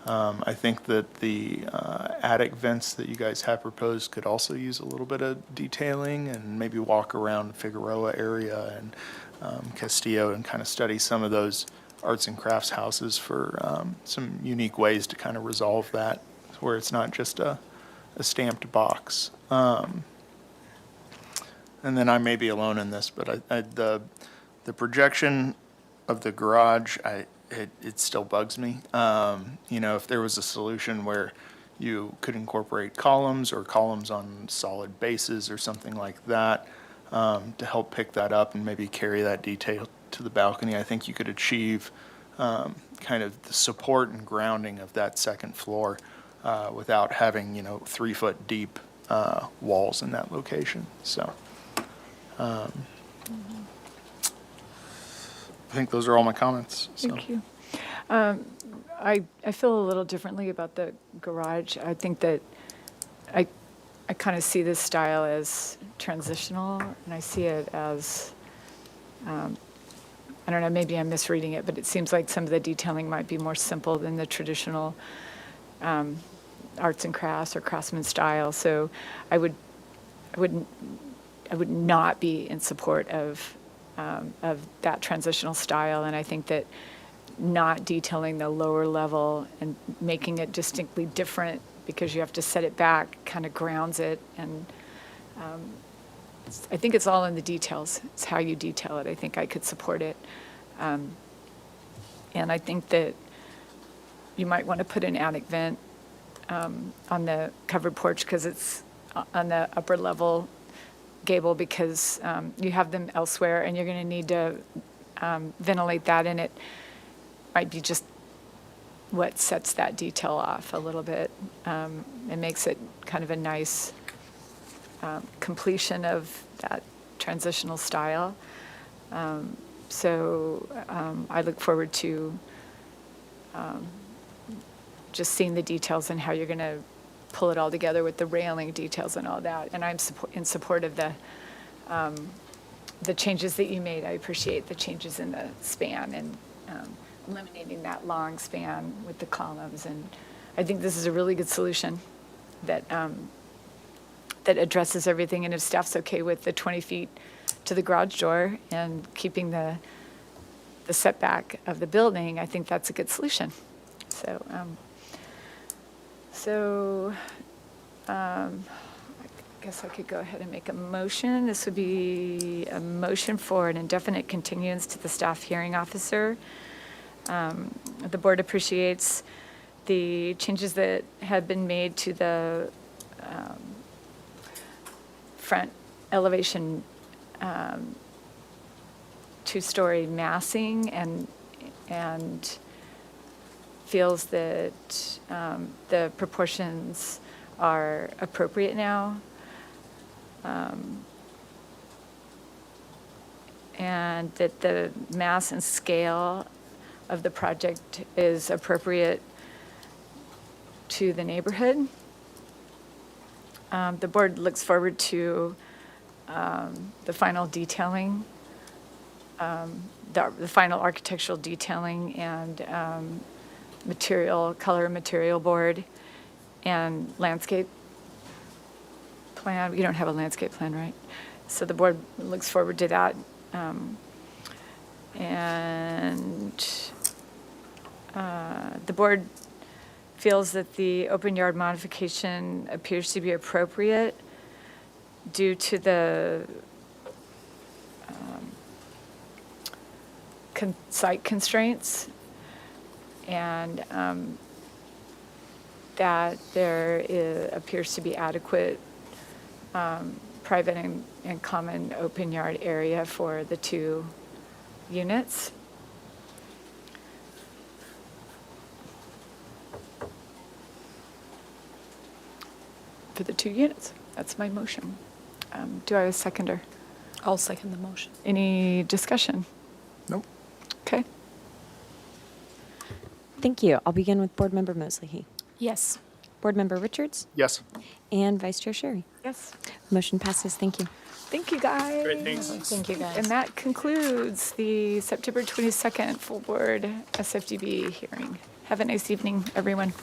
I think that the attic vents that you guys have proposed could also use a little bit of detailing, and maybe walk around Figueroa area and Castillo and kind of study some of those arts and crafts houses for some unique ways to kind of resolve that, where it's not just a stamped box. And then I may be alone in this, but the projection of the garage, it still bugs me. You know, if there was a solution where you could incorporate columns or columns on solid bases or something like that to help pick that up and maybe carry that detail to the balcony, I think you could achieve kind of the support and grounding of that second floor without having, 3 foot deep walls in that location. So I think those are all my comments. So. Thank you. I feel a little differently about the garage. I think that I kind of see this style as transitional, and I see it as, I don't know, maybe I'm misreading it, but it seems like some of the detailing might be more simple than the traditional arts and crafts or craftsman style. So I would not be in support of that transitional style, and I think that not detailing the lower level and making it distinctly different because you have to set it back kind of grounds it, and I think it's all in the details. It's how you detail it. I think I could support it, and I think that you might want to put an attic vent on the covered porch because it's on the upper level gable, because you have them elsewhere and you're going to need to ventilate that, and it might be just what sets that detail off a little bit. It makes it kind of a nice completion of that transitional style. So I look forward to just seeing the details and how you're going to pull it all together with the railing details and all that. And I'm in support of the changes that you made. I appreciate the changes in the span and eliminating that long span with the columns. And I think this is a really good solution that that addresses everything. And if staff's okay with the 20 feet to the garage door and keeping the setback of the building, I think that's a good solution. So, I guess I could go ahead and make a motion. This would be a motion for an indefinite continuance to the staff hearing officer. The board appreciates the changes that have been made to the front elevation, 2-story massing, and feels that the proportions are appropriate now. And that the mass and scale of the project is appropriate to the neighborhood. The board looks forward to the final detailing, the final architectural detailing and color material board and landscape plan. You don't have a landscape plan, right? So the board looks forward to that. And the board feels that the open yard modification appears to be appropriate due to the site constraints, and that there appears to be adequate private and common open yard area for the 2 units. For the 2 units. That's my motion. Do I have a seconder? I'll second the motion. Any discussion? Nope. Okay. Thank you. I'll begin with Board Member Mosley. Yes. Board Member Richards Yes. and Vice Chair Sherry. Yes. Motion passes. Thank you. Thank you, guys. Great, thanks. Thank you, guys. And that concludes the September 22nd full board SFDB hearing. Have a nice evening, everyone.